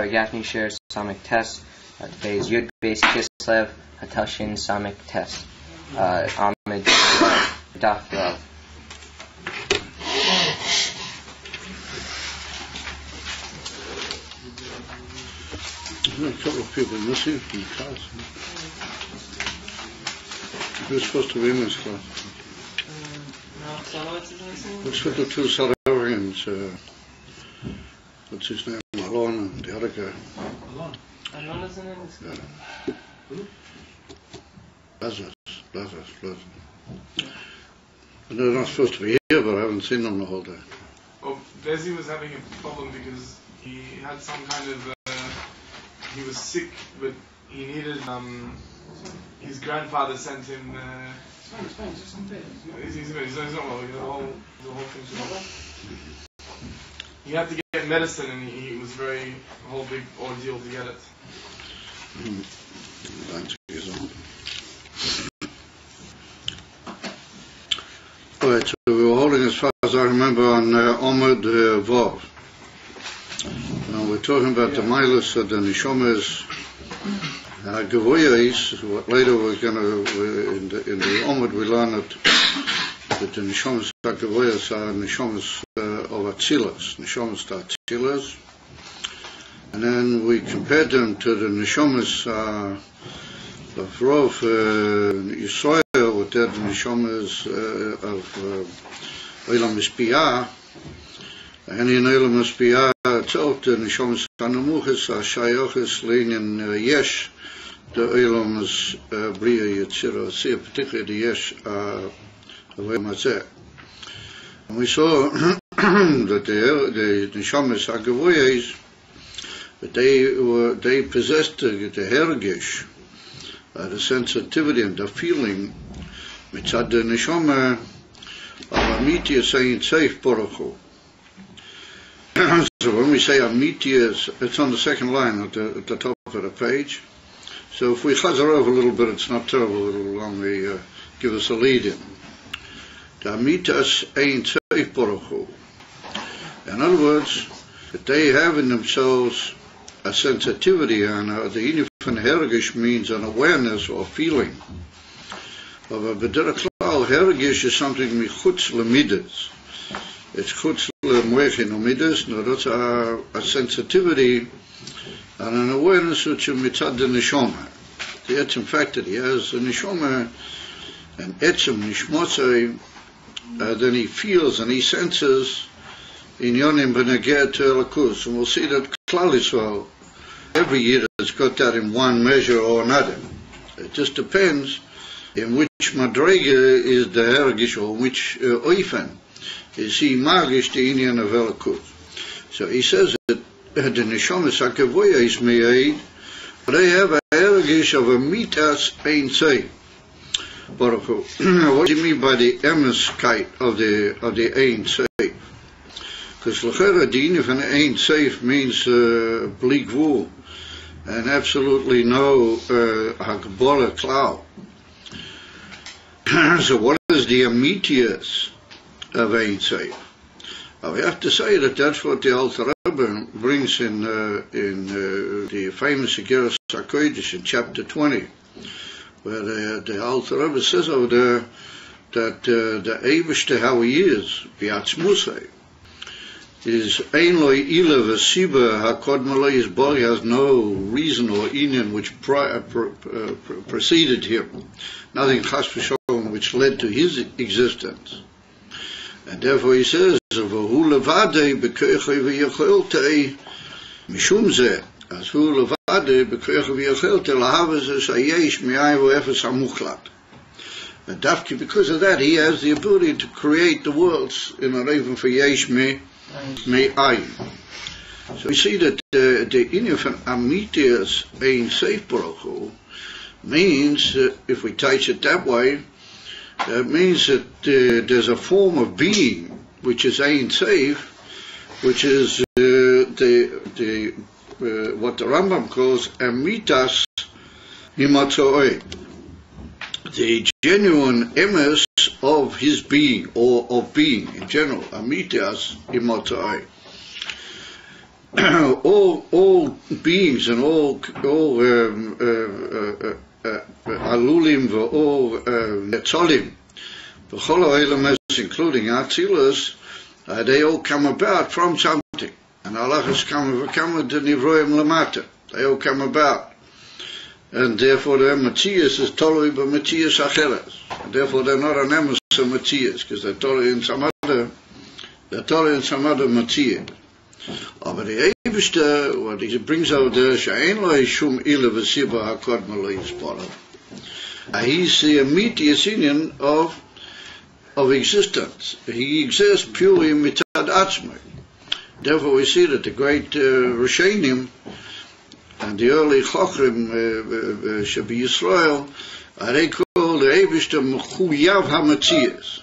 Gafni shares Samech Tes. Today's Yud Beis Kislev Hatashin Samech Tes. Ahmed Daf Rav. There's a couple of people missing from the class. Who's supposed to be in this class? What's with the two Salarians? What's his name? Malone and the other guy. Malone isn't in this class. Blazers. And they're not supposed to be here, but I haven't seen them the whole day. Well, Desi was having a problem because he had some kind of, he was sick, but he needed, his grandfather sent him, It's fine, just some bit. he's not well, the whole thing. He had to get medicine, and he was a whole big ordeal to get it. Alright, so we were holding, as far as I remember, on Omid Vov. Now we're talking about the Milas of the Nishomes Gavoyais. What later we're going to, in the Omid we learn that the Nishomes Gavoyais are Nishomes of Atzilas, Nishomes Atzilas. And then we compared them to the Nishomes of Rov Yisrael, with the Nishomes of Olam Mispiyah. And in Olam Mispiyah itself, the Nishomes Hanemuchas are Shayochas Leinin Yesh, the Olam Bria Yetzirah, particularly the Yesh of Olam Hazeh. And we saw that the Nishomes Hagavoyes, but they possessed the hergish, the sensitivity and the feeling, mitzad the neshama of Amitiyas Ein Seif Baruch Hu. So when we say Amitiyas, it's on the second line at the top of the page. So if we chazer over a little bit, it's not terrible. It'll only give us a lead in. The Amitiyas Ein Seif Baruch Hu. In other words, that they have in themselves a sensitivity, and the inifan hergish means an awareness or feeling of a bederach klal. Hergish is something michutz lemidas. It's chutz lemwechin lemidas. No, that's a sensitivity and an awareness which is mitzad the neshama. The etzem fact that he has a neshama and etzem nishmotzei, then he feels and he senses in yonim beneged to elakus, and we'll see that Klal Yisrael every year has got that in one measure or another. It just depends in which madrega is the hergish, or which oifen is he magish the inyan of elakus. So he says that the neshamas hakavoya is made, they have a hergish of a mitas ein seif baruch hu. What do you mean by the emes of the ein seif? Because l'chera the van ein seif means bleak wool and absolutely no hakbola cloud. So what is the amitius of ein seif? We have to say that that's what the Alter Rebbe brings in the famous Igeras HaKodesh in chapter 20, where the Alter Rebbe says over there that the Eibishter, how he is, B'atzmusei, is ein lo ila v'siba hakodma lo yisbor. He has no reason or inyan which preceded him, nothing chas v'sholom which led to his existence, and therefore he says v'hu levadei b'koichei v'yacholtei mishum zeh, as hu levadei b'koichei v'yacholtei lahavas es hayesh mi'ay v'efes hamuchlat. And dafki, because of that, he has the ability to create the worlds in a raven for yesh me. So we see that the inyan van Amitias Ein Seif Baruch Hu means, if we touch it that way, That means that there's a form of being which is Ein Sof, which is what the Rambam calls Amitas Himatzoe, the genuine emes of his being, or of being in general, Amitas Himatzoe. all beings and all alulim v'all netzolim, v'chol ha'elames, including Atzilus, they all come about from something. And halachas come to nivroim lamata. They all come about. And therefore their Matthias is totally by Matthias acheres. Therefore they're not an emes of Matthias, because they're totally in some other Matthias. Aber die Eibeste, what he brings out there, she'ein lo shum ila v'siba hakodma lo yispolo. He's the immediate union of existence. He exists purely mitzad atzmai. Therefore we see that the great Rishonim and the early Chokrim Shabi Yisrael, they call the Eibishter Mechuyav HaMatzias.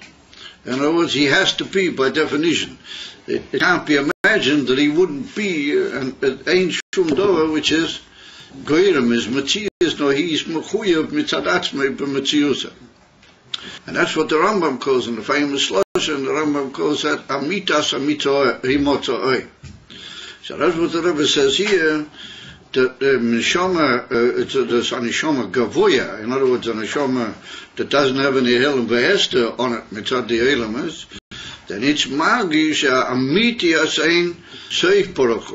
In other words, he has to be by definition. It can't be imagined that he wouldn't be an Ein Shum Dover, which is Goyrem, is Matzias, no, he is Mechuyav Mitzad Atzmai B'Matziusa. And that's what the Rambam calls in the famous Shlosh, and the Rambam calls that Amitas Himotzoe. So that's what the Rebbe says here, that the Neshama, it's a Neshama Gavoya, in other words, a Neshama that doesn't have any Helam V'Hester on it, Mitzad the Elamas, then it's Magish Amitias Ein Sof Baruch,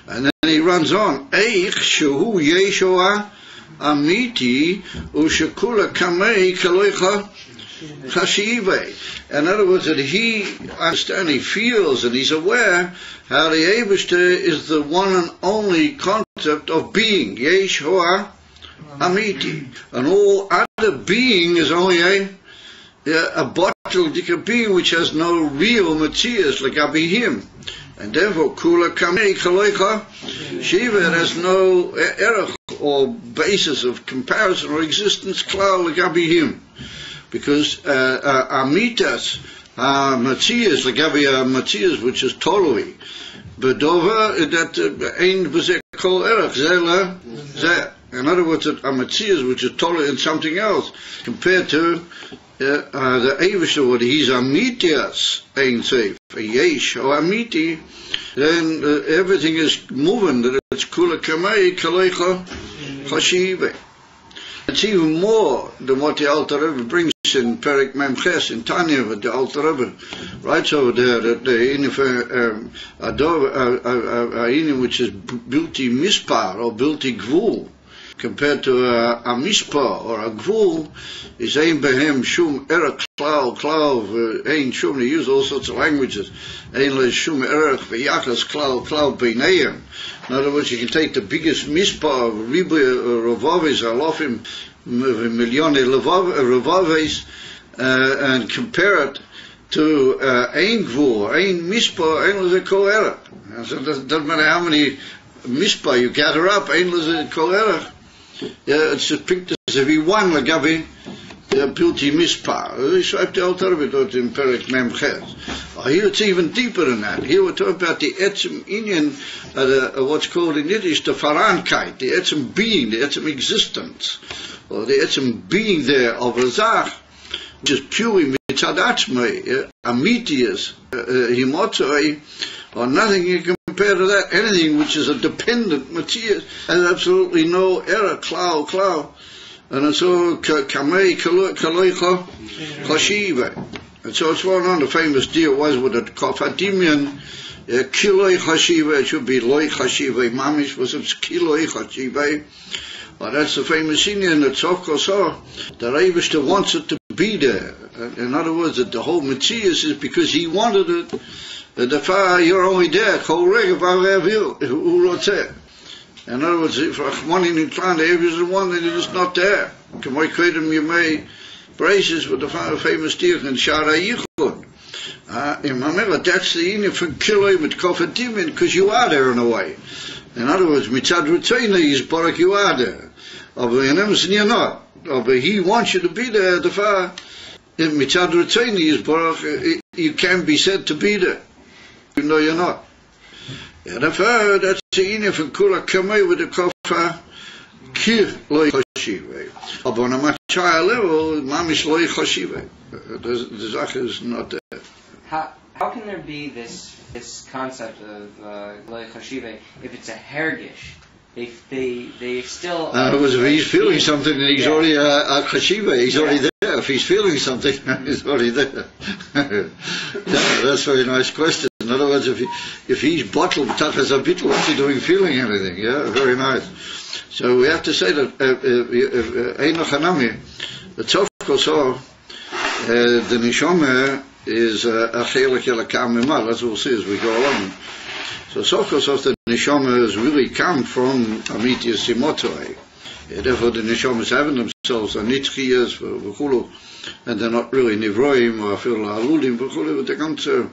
and then he runs on, Eich Shehu Yeshua Amiti Ushakula Kamei Kaloicha Chashive. In other words, that he understands, he feels, and he's aware how the Eibishter is the one and only concept of being, Yeshua Amiti, and all other being is only a bottle being which has no real Matthias like him. And therefore, Kula Kamei Kaloicha Shiva has no erech or basis of comparison or existence klal legabi him, because amitas Matthias legabi Matthias, which is totally bedova that ein b'zeh kol erech zeh zeh. In other words, that Matthias, which is totally in something else, compared to the Eivishter, what he's Amitias Ein Sof, a Yesh or Amiti, then everything is moving, that it's Kula Kamei Kaloicha Chashive. It's even more than what the Alter Rebbe brings in Perek Mem Ches, in Tanya, with the Alter Rebbe writes over there that the Inim which is Bilti Mispar or Bilti Gvul, compared to a Mispar or a Gvul, is Ein Behem Shum Erech Klau, Ein Shum, they use all sorts of languages, Ein Le Shum Erech V'yachas Klau Beineim. In other words, you can take the biggest Mispar, Ribu Ravavis, Alofim, Milyone Ravavis, and compare it to Ein Gvul, Ein Mispar, Ein Le Kol Erech. So it doesn't matter how many Mispar you gather up, Ein Le Kol Erech. Yeah, it's just picked as if he won Lagabi, Pilti Mispar. He swiped the Alter Rebbe in Perek Mem Ches. Here it's even deeper than that. Here we're talking about the Etzem Inyan, what's called in Yiddish the Farankeit, the Etzem being, the Etzem existence, or the Etzem being there of a Zach, which is purely Mitzad Atzmai, Amitias, Himotzoi, or nothing you can compare to that. Anything which is a dependent Matthias has absolutely no error, Klau. And it's all Kamei Kaloicha Chashiva. And so it's well known, the famous deal was with the Kofadimian Kiloi Chashiva, it should be Loi Chashiva, Mamish was Kiloi Chashiva. Well, that's the famous Indian that Sof Kosor, the Eibishter wants it to be there. In other words, that the whole Matthias is because he wanted it. The far you're only there, Kol Reg who wrote there. In other words, if one in the clan, the Eibishter is the one that is not there. Kamoi Kedem Yemei braces with the famous deal in Shara Yichud. Remember, that's the union from Kiloi with Kofadim, because you are there in a way. In other words, Mitzad Rutzeina is Barak, you are there. But you're not. But he wants you to be there, the far. Mitzad Ritzoni is Baruch, you can be said to be there, even though you're not. And if that's the inyan from Kula Kamei with the Kofa Kir Loi Chashive. But on a much higher level, Mamish Loi Chashive. The Zach is not there. How can there be this concept of Loi Chashive if it's a hergish? They still. Because if he's feeling something, then he's already a Chashive. He's already there. If he's feeling something, he's already there. That's a very nice question. In other words, if he's bottled, tachas abitl, what's he doing feeling anything? Yeah, very nice. So we have to say that Eino Chanami, the Tzof Koso, the Nishome is a Chelik Elakam Mimal. That's what we'll see as we go along. So Tzof Koso, the Nishome has really come from Amitius Simotoi. Therefore, the Nishomas having themselves a nitchiyas v'chulu, and they're not really nivroim or afil halulim v'chulu, but they come to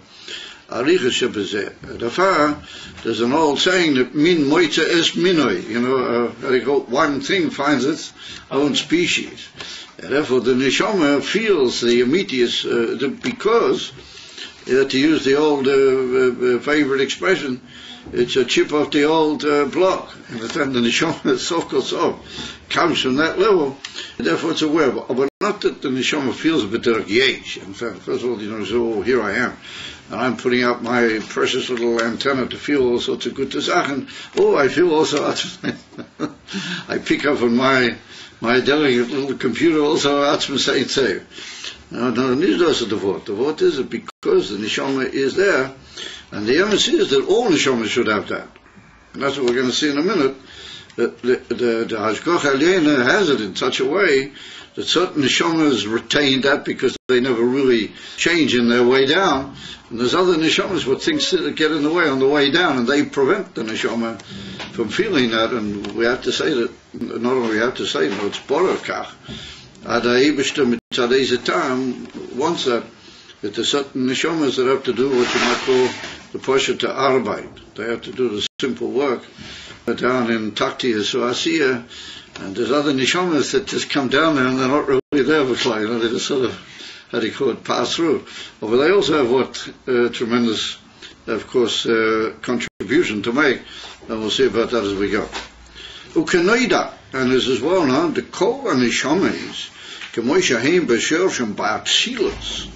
arichas shebezeh. Therefore, there's an old saying that min moitza es minoi. You know, one thing finds its own species. Therefore, the neshama feels the amitius because, to use the old favorite expression, it's a chip off the old block. And the time the neshama so comes from that level, therefore it's aware. But not that the neshama feels a bit like yesh. In fact, first of all, you know, so here I am, and I'm putting out my precious little antenna to feel all sorts of good sachen. Oh, I feel also. I pick up on my delicate little computer also atzma say. No, this is the vote. The vote is because the neshama is there. And the emphasis is that all neshamas should have that. And that's what we're going to see in a minute. That the Hashgoch Aliyena has it in such a way that certain neshamas retain that because they never really change in their way down. And there's other neshamas what things get in the way on the way down, and they prevent the neshama from feeling that. And we have to say that, not only we have to say, no, it's borokach. Ada Eibishter mitzadei zetam wants that there's certain neshamas that have to do what you might call the posher to arbeit. They have to do the simple work down in Taktiya or Asiya, and there's other neshamas that just come down there and they're not really there for you know, they just sort of, how do you call it, pass through. But they also have what tremendous, of course, contribution to make, and we'll see about that as we go. Ukenoida, and this is well known, the kol neshamas, k'moy shahem b'sher shem ba'atzilus.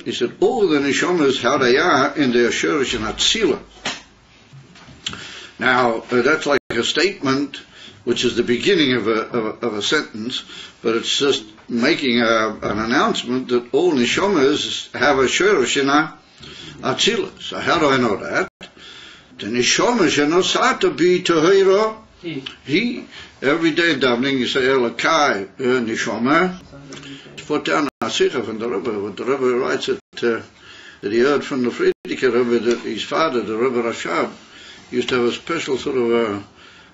He said, all the neshamas, how they are in their shurish and atzila. Now, that's like a statement, which is the beginning of a sentence, but it's just making an announcement that all neshamas have a shurish and atzila. So how do I know that? The neshama shenosata bi tohira. He, every day davening, you say, Elokai, neshama. Put down a sikha from the Rebbe. What the Rebbe writes that he heard from the Friedrich Rebbe that his father, the Rebbe Rashab, used to have a special sort of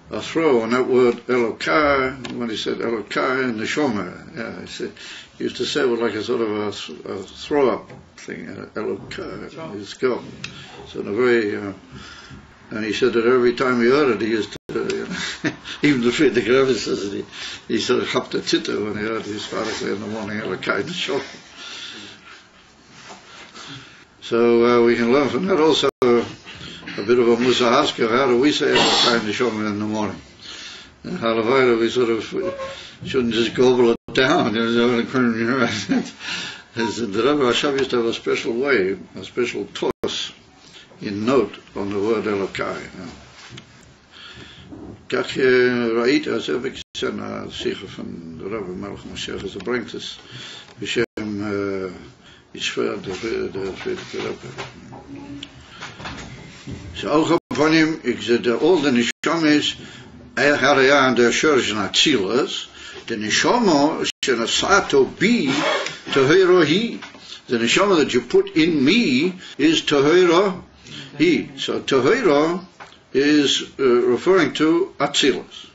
a throw on that word Elokai. When he said Elokai and Neshama, yeah, he used to say it with like a sort of a throw up thing. Elokai, his go. So in a very and he said that every time he heard it, he used to, even the Friedrich Rebbe says that he sort of hopped a titter when he heard his father say in the morning, Elokai Neshama. So we can learn from that also a bit of a musahaska. How do we say Elokai Neshama in the morning? And Halavayra, we sort of shouldn't just gobble it down. The Rebbe Rashab used to have a special way, a special toss in note on the word Elokai. Kach ראית, אז heb ik zijn השיחה van de Rebbe Melch Moshe, ze brengt het בשם ישפר de Friedrich Rebbe. Ze ook van hem, ik zei, de oude neshamas, had hij aan de shurish en atzilus, the neshama shenasato bi tohero hi. The neshama that you put in me is tohero hi. So tohero is referring to atzilus,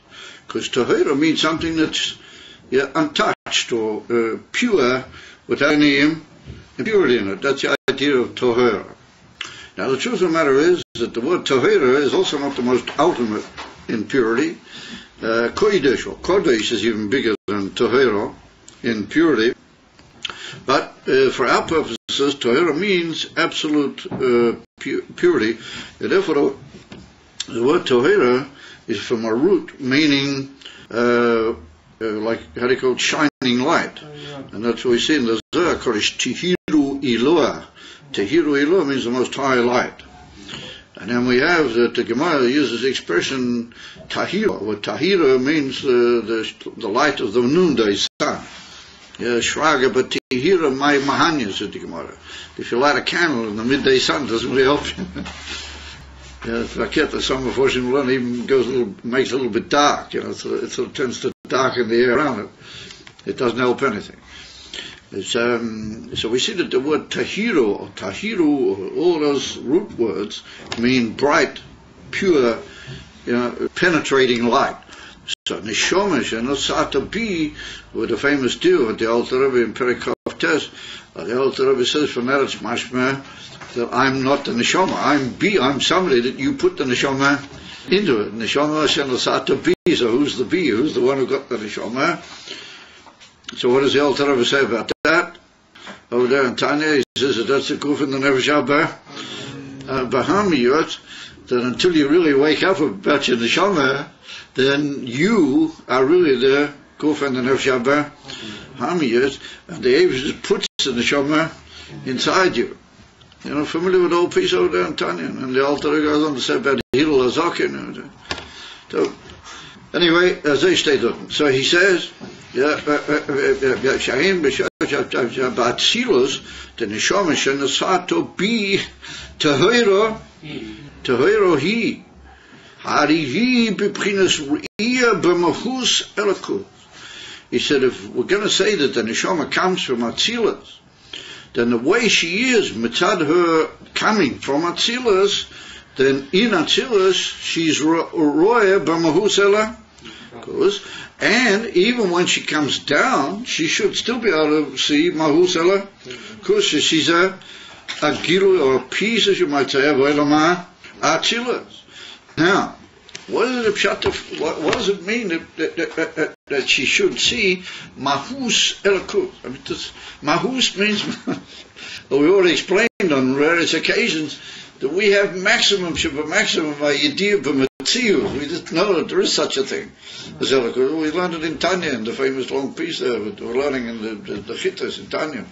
because tohero means something that's untouched or pure without any impurity in it. That's the idea of tohero. Now the truth of the matter is that the word tohero is also not the most ultimate in purity. Kodesh or kodesh is even bigger than tohero in purity. for our purposes, Tahira means absolute purity. And therefore, the word Tahira is from a root meaning, like, how do you call it, shining light. And that's what we see in the Zohar, Tahiru Eloah. Tahiru Eloah means the most high light. And then we have that the Gemara uses the expression Tahira. What Tahira means the light of the noonday sun. Shraga, but Tahira my mahanya, said the Gemara. If you light a candle in the midday sun, it doesn't really help you. The sun before even makes it a little bit dark. It sort of tends to darken the air around it. It doesn't help anything. So we see that the word tahiru or all those root words mean bright, pure, penetrating light. So neshama shenosata bi, with the famous deal with the Alter Rebbe in Samech Tes, the Alter Rebbe says from there it's mashma that I'm not the neshama, I'm somebody that you put the neshama into it. Neshama shenosata bi. So who's the bi? Who's the one who got the neshama? So what does the Alter Rebbe say about that? Over there in Tanya, he says that that's the kuf in the Nefesh Bahamiyot, that until you really wake up about your neshama, then you are really the kuf in the Nefesh Bahamiyot, and the Eibush puts the neshama inside you. Familiar with the whole piece over there in Tanya, and the Alter Rebbe goes on to say about Hillel Azakin. So, anyway, as they stayed up. So he says, Ba'atzilus, the neshama shenasato bi tahira hi harihi b'pchinas re'iyah b'mahus elokut. He said, if we're going to say that the neshama comes from Atzilus, then the way she is, mitzad her coming from Atzilus, then in Atzilus she's roya b'mahus elokut. And even when she comes down, she should still be able to see Mahus Ella, because she's a gilu or a piece, as you might say, of Elama Atzilus. Now, what does it mean that she should see Mahus Elakut? I mean, Mahus means, well, we already explained on various occasions that we have maximum idea of Matzius. We just know that there is such a thing. We learned it in Tanya, in the famous long piece there, we're learning in the Chittas in Tanya.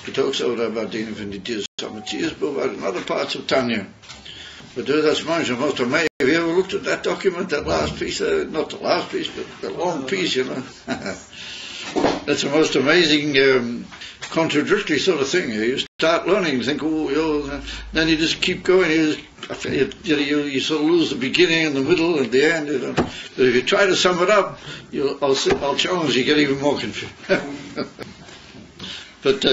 He talks over about the Infinitius Matzius, but about in other parts of Tanya. But that's most amazing. Have you ever looked at that document, that last piece there? Not the last piece, but the long piece, That's the most amazing, contradictory sort of thing. You start learning and think, then you just keep going. You sort of lose the beginning and the middle and the end. But if you try to sum it up, I'll challenge you, get even more confused. But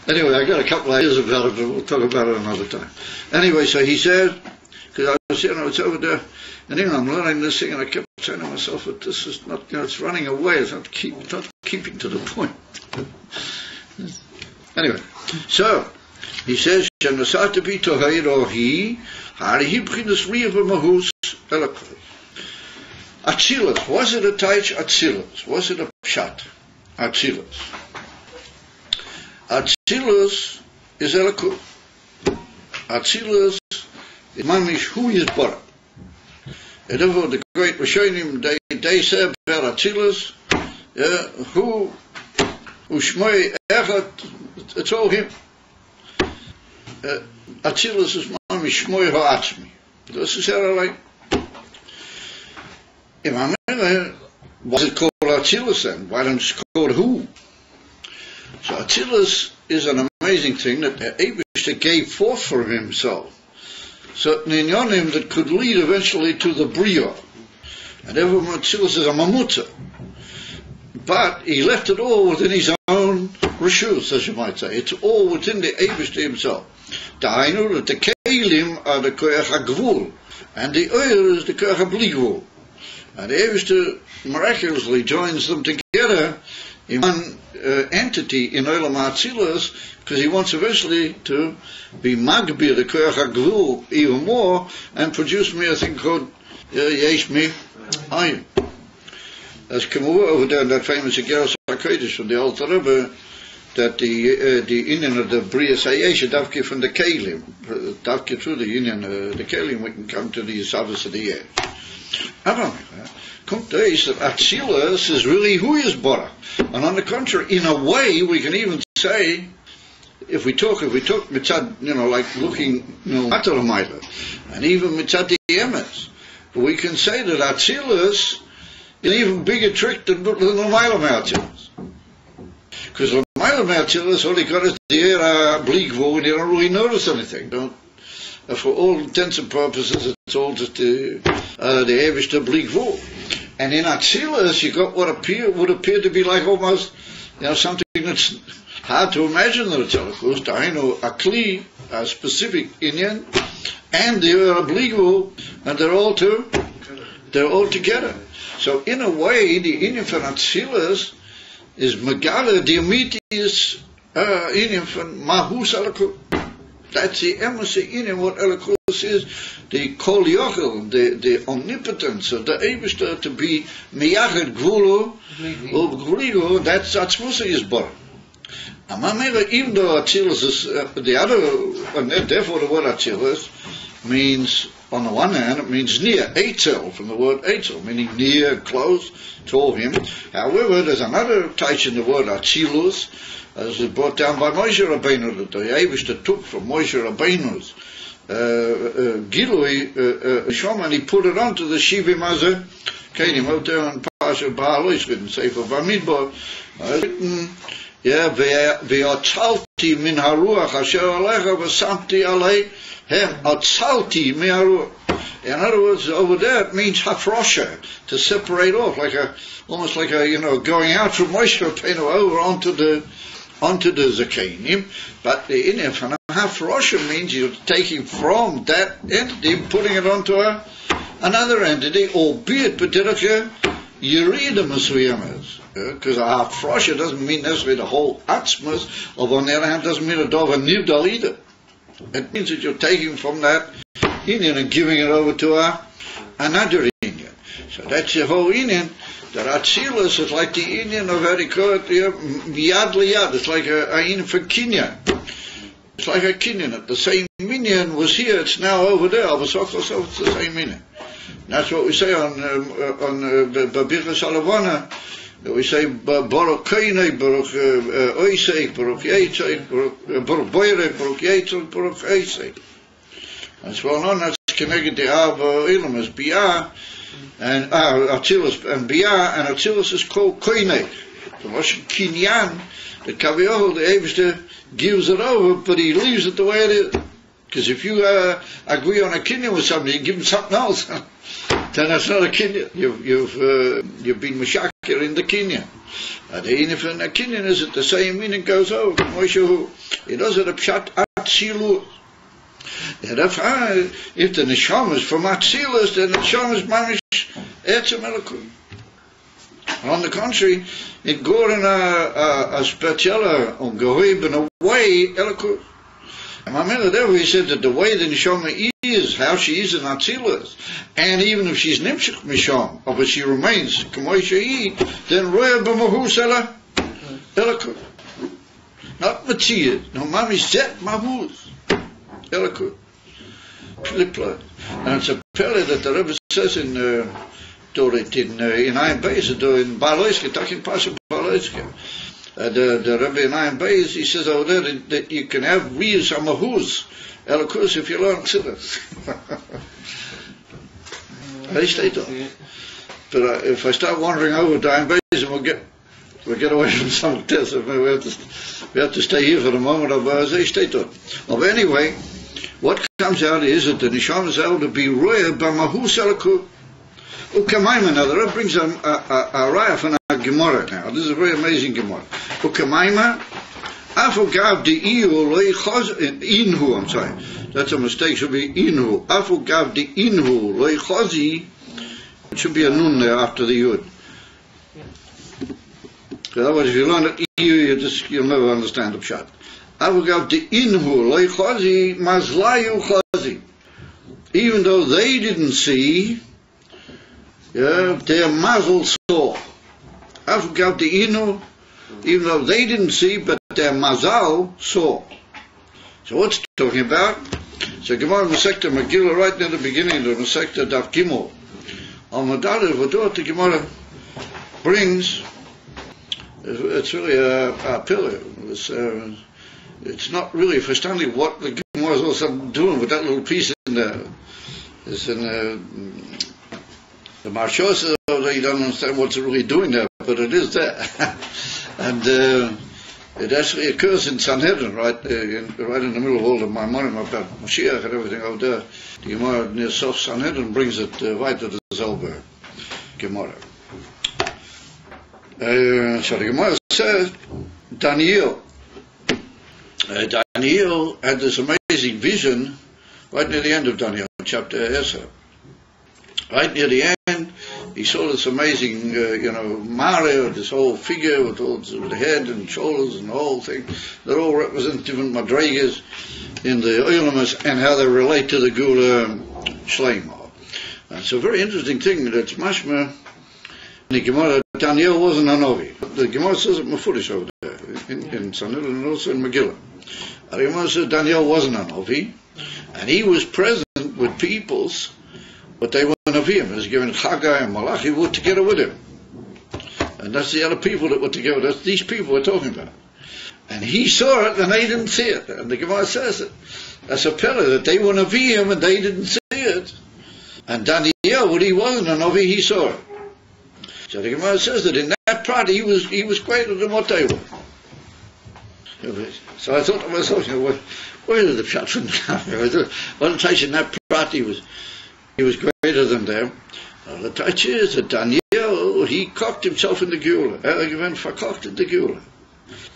anyway, I got a couple of ideas about it, but we'll talk about it another time. Anyway, so he said, because I was it's over there, and I'm learning this thing, and I kept saying to myself that this is not, it's running away, it's not keeping to the point. Anyway, so he says, "Shenasat bi toheirohi, harihi b'chinas riyah b'mahus elokut." Atzilus, was it a taich Atzilus? Was it a pshat Atzilus? Atzilus is elokut. Atzilus is mamish who is bara. And therefore the great Rishonim, they said about Atzilus, who Ushmoi Echad, it's all him. Atzilus is mamish shmoi ha'atzmi. This is how I like. Was it called Atzilus then? Why don't you call it who? So Atzilus is an amazing thing that the Eibishter gave forth for himself. Certain inyonim that could lead eventually to the Bria. And everyone Atzilus is a mamutza. But he left it all within his own reshus, as you might say. It's all within the Eibishter himself. I know that the Kelim are the Koyach HaGvul, and the Oyer is the Koyach HaBli. And the Eibishter miraculously joins them together in one entity in Olam HaAtzilus, because he wants eventually to be Magbir, the Koyach HaGvul, even more, and produce me a thing called Yesh Mi Ayin. As come over there in that famous Igeros HaKodesh from the Alter Rebbe, that the Indian of the Bria Sayesha Davke from the Kalim, Davke through the Indian, the Kalim, we can come to the Savas of the year. Kommt is that Atzilus is really who is Bora. And on the contrary, in a way, we can even say, if we took mitzad, like looking, Mataramayla, and even mitzad the Emes, we can say that Atzilus is an even bigger trick than Lamayla Atzilus. Because Lamayla Atzilus, all he got is the air bleak and you don't really notice anything. For all intents and purposes, it's all just the Evish bleak vote. And in Atzilus, you got what would appear to be like almost, something that's hard to imagine that it's Elikus. Dainu, a Kli, a specific Indian, and the Obligo, and they're all together. So in a way, the Indian from Atzilus is Megala, the Amitius Indian from Mahus Elikus. That's the embassy in what Elikus is, the Kol Yochel, the omnipotence of the Eibishter to be Miyachet Gvulu, or Gvulu, that's Atzmusa is born. Even though Atzilus is the other, and therefore the word Atzilus means, on the one hand, it means near, Eitzel, from the word Eitzel, meaning near, close, to him. However, there's another touch in the word Atzilus, as is brought down by Moshe Rabbeinu, that the Eibishter took from Moshe Rabbeinu's Gilui Shom, and he put it onto the Shivim Azeh Kenim out there on Pasha Ba'alois, written Sefer Bamidbar, written, Ve'atzalti min haruach asher alecha v'samti aleihem atzalti min haruach. In other words, over there it means hafrosha, to separate off, almost like a going out from Moshe Rabbeinu over onto the Zakenim. But the Indian from hafrosha means you're taking from that entity, putting it onto another entity, albeit b'derech Yerida Masuyamas. Because a hafrosha doesn't mean necessarily the whole atzmas, or on the other hand doesn't mean a dova nivdal either. It means that you're taking from that Indian and giving it over to another Indian. So that's the whole Indian. That Atzilus is like the Indian of how they call it, Yad Liyad. It's like a Indian for Kinyan. It's like a Kinyan. The same Minyan was here, it's now over there. It's the same Minyan. That's what we say on Babirka Salavana. We say Baruch Kainei, Baruch Oisei, Baruch Yetzei, Baruch Boyrek, Baruch Yetzei, Baruch Eisei. That's well known. That's connected to Av Ilam as Biyah, and Atzilus and Biyah, and Atzilus is called Kainei. The Russian Kinyan, the Kaviyah, the Eivishter gives it over, but he leaves it the way it is. Because if you agree on a kinyan with somebody, you give him something else, then that's not a kinyan. You've been mashakir in the kinyan. And even if in a kinyan is it the same meaning goes over. Moshe, he does it a pshat atzilut. If the neshama is from atzilus, then the neshama is mamish etzem elokum. On the contrary, it goes in a special gohib in a way elokum. And my mother there, he said that the way the neshama is, how she is in Atzilus, and even if she's nimshich misham, but she remains k'moy shehi, then roya b'mahus elakut. Not matziyah, no mamish zet mahus elakut. And it's a pele that the Rebbe says in Ayin Beis, in Baloiske, talking Pasha Baloiske. The Rebbe in Ayin Beis, he says over there that you can have reus amahus elikus if you learn Kislev. But if I start wandering over to Ayin Beis, and we'll get away from Samech Tes. We have to stay here for the moment. But anyway, what comes out is that the neshama is able to be roya b'mahus elikus. Ukamaima, now the Rebbe brings a raya from a Gemara now. This is a very amazing Gemara. Ukamaima, afogav de inhu, I'm sorry. That's a mistake, should be inhu. Afogav de inhu loy chazi. It should be a nun there after the yud. Otherwise, if you learn it you'll never understand the pshat. Afogav de inhu loy chazi, mazlayu chazi. Even though they didn't see, their mazel saw. Afgav the inu, even though they didn't see, but their Mazal saw. So what's it talking about? So Gemara Masechta Megillah, right near the beginning of the Masechta Daf Gimel. Al-Madad Vadot, the Gemara brings, it's really a pillar. It's not really understanding what the Gemara is also doing with that little piece in there. It's in the Marshal says, you don't understand what's it really doing there, but it is there. And it actually occurs in Sanhedrin, right in the middle of all the Maimonim about Mashiach and everything over there. The Gemara near Sof Sanhedrin brings it right to the Zolber Gemara. So the Gemara says, Daniel had this amazing vision right near the end of Daniel, chapter 10. Right near the end, he saw this amazing, Mare, this whole figure with the head and shoulders and the whole thing. They're all represent different madrigas in the Olamas and how they relate to the Gula Shleima. It's a very interesting thing that's mashma. The Gemara, Daniel wasn't a Novi. The Gemara says it Mefurish over there, in Sanhedrin and also in Megillah. The Gemara says Daniel wasn't a Novi, and he was present with peoples, but they weren't Novim. He was given Chagai and Malachi were together with him. And that's the other people that were together. That's these people we're talking about. And he saw it and they didn't see it. And the Gemara says it. That's a pillar that they were Novim and they didn't see it. And Daniel, when he wasn't a Novi, he saw it. So the Gemara says that in that part he was greater than what they were. So I thought to myself, where did the pshat from that? Well, the Taish in that part he was greater than them. The Taish is that Daniel, he cocked himself in the Gula. Ergeven verkocht in the Gula.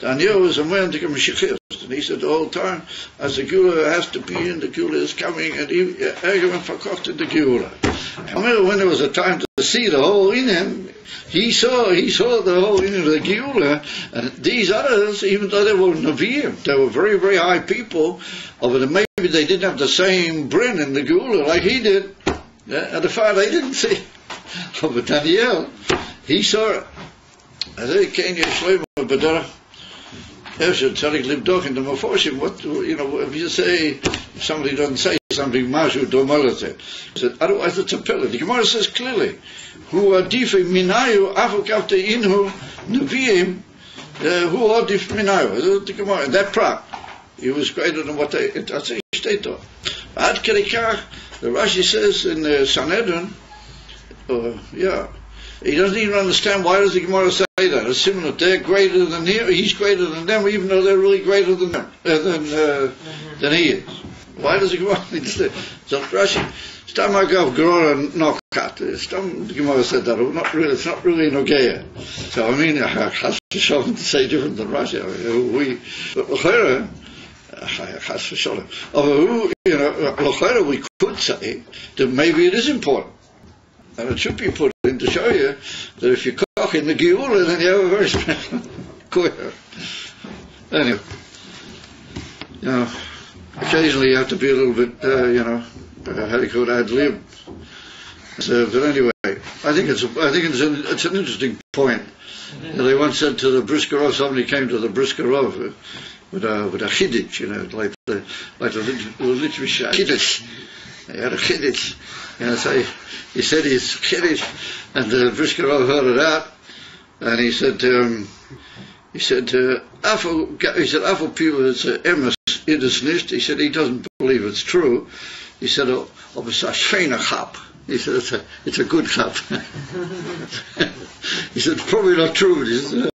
Daniel was a man to come Mashiach, and he said the whole time, as the Gula has to be in, the Gula is coming, and he Ergeven verkocht in the Gula. And when there was a time to see the whole in him, he saw the whole in of the Gula, and these others, even though they were Nevi'im, they were very, very high people, but maybe they didn't have the same brin in the Gula like he did, and the fact they didn't see. But Daniel, he saw it. And then he came to Shlomo B'derach. Tzadik Libdok in the Meforshim. What if you say if somebody doesn't say something, Mashu Domalate. Said otherwise it's a pillar. The Gemara says clearly, Hu adif minayu afukavte inhu neviim. Hu adif minayu. The Gemara in that part, he was greater than what they. That's a state of. Ad Kerikach, the Rashi says in the Sanhedrin. He doesn't even understand why does the Gemara say that. It's similar. They're greater than him. He's greater than them, even though they're really greater than them, than he is. Why does the Gemara need to say? So Rashi, Stam Agav Grora Nokat. The Gemara said that. It's not really Nogeya. So I mean, Chas V'Sholem to say different than Rashi. But L'chera, Chas V'Sholem. L'chera, we could say that maybe it is important. And it should be put in to show you that if you cock in the Geula, then you have a very special koyer. Anyway, occasionally you have to be a little bit, how do you call it, ad lib. But anyway, I think it's an interesting point. They once said to the Briskerov, somebody came to the Briskerov with a chiddush, like the Litvish chiddush. He had a chiddush. So he said his chiddush, and the Briskerov heard it out, and he said, Afo people, it's emes idus nicht. He said he doesn't believe it's true. He said, it's a shveina chap. He said it's a good chap. He said it's probably not true, but he said,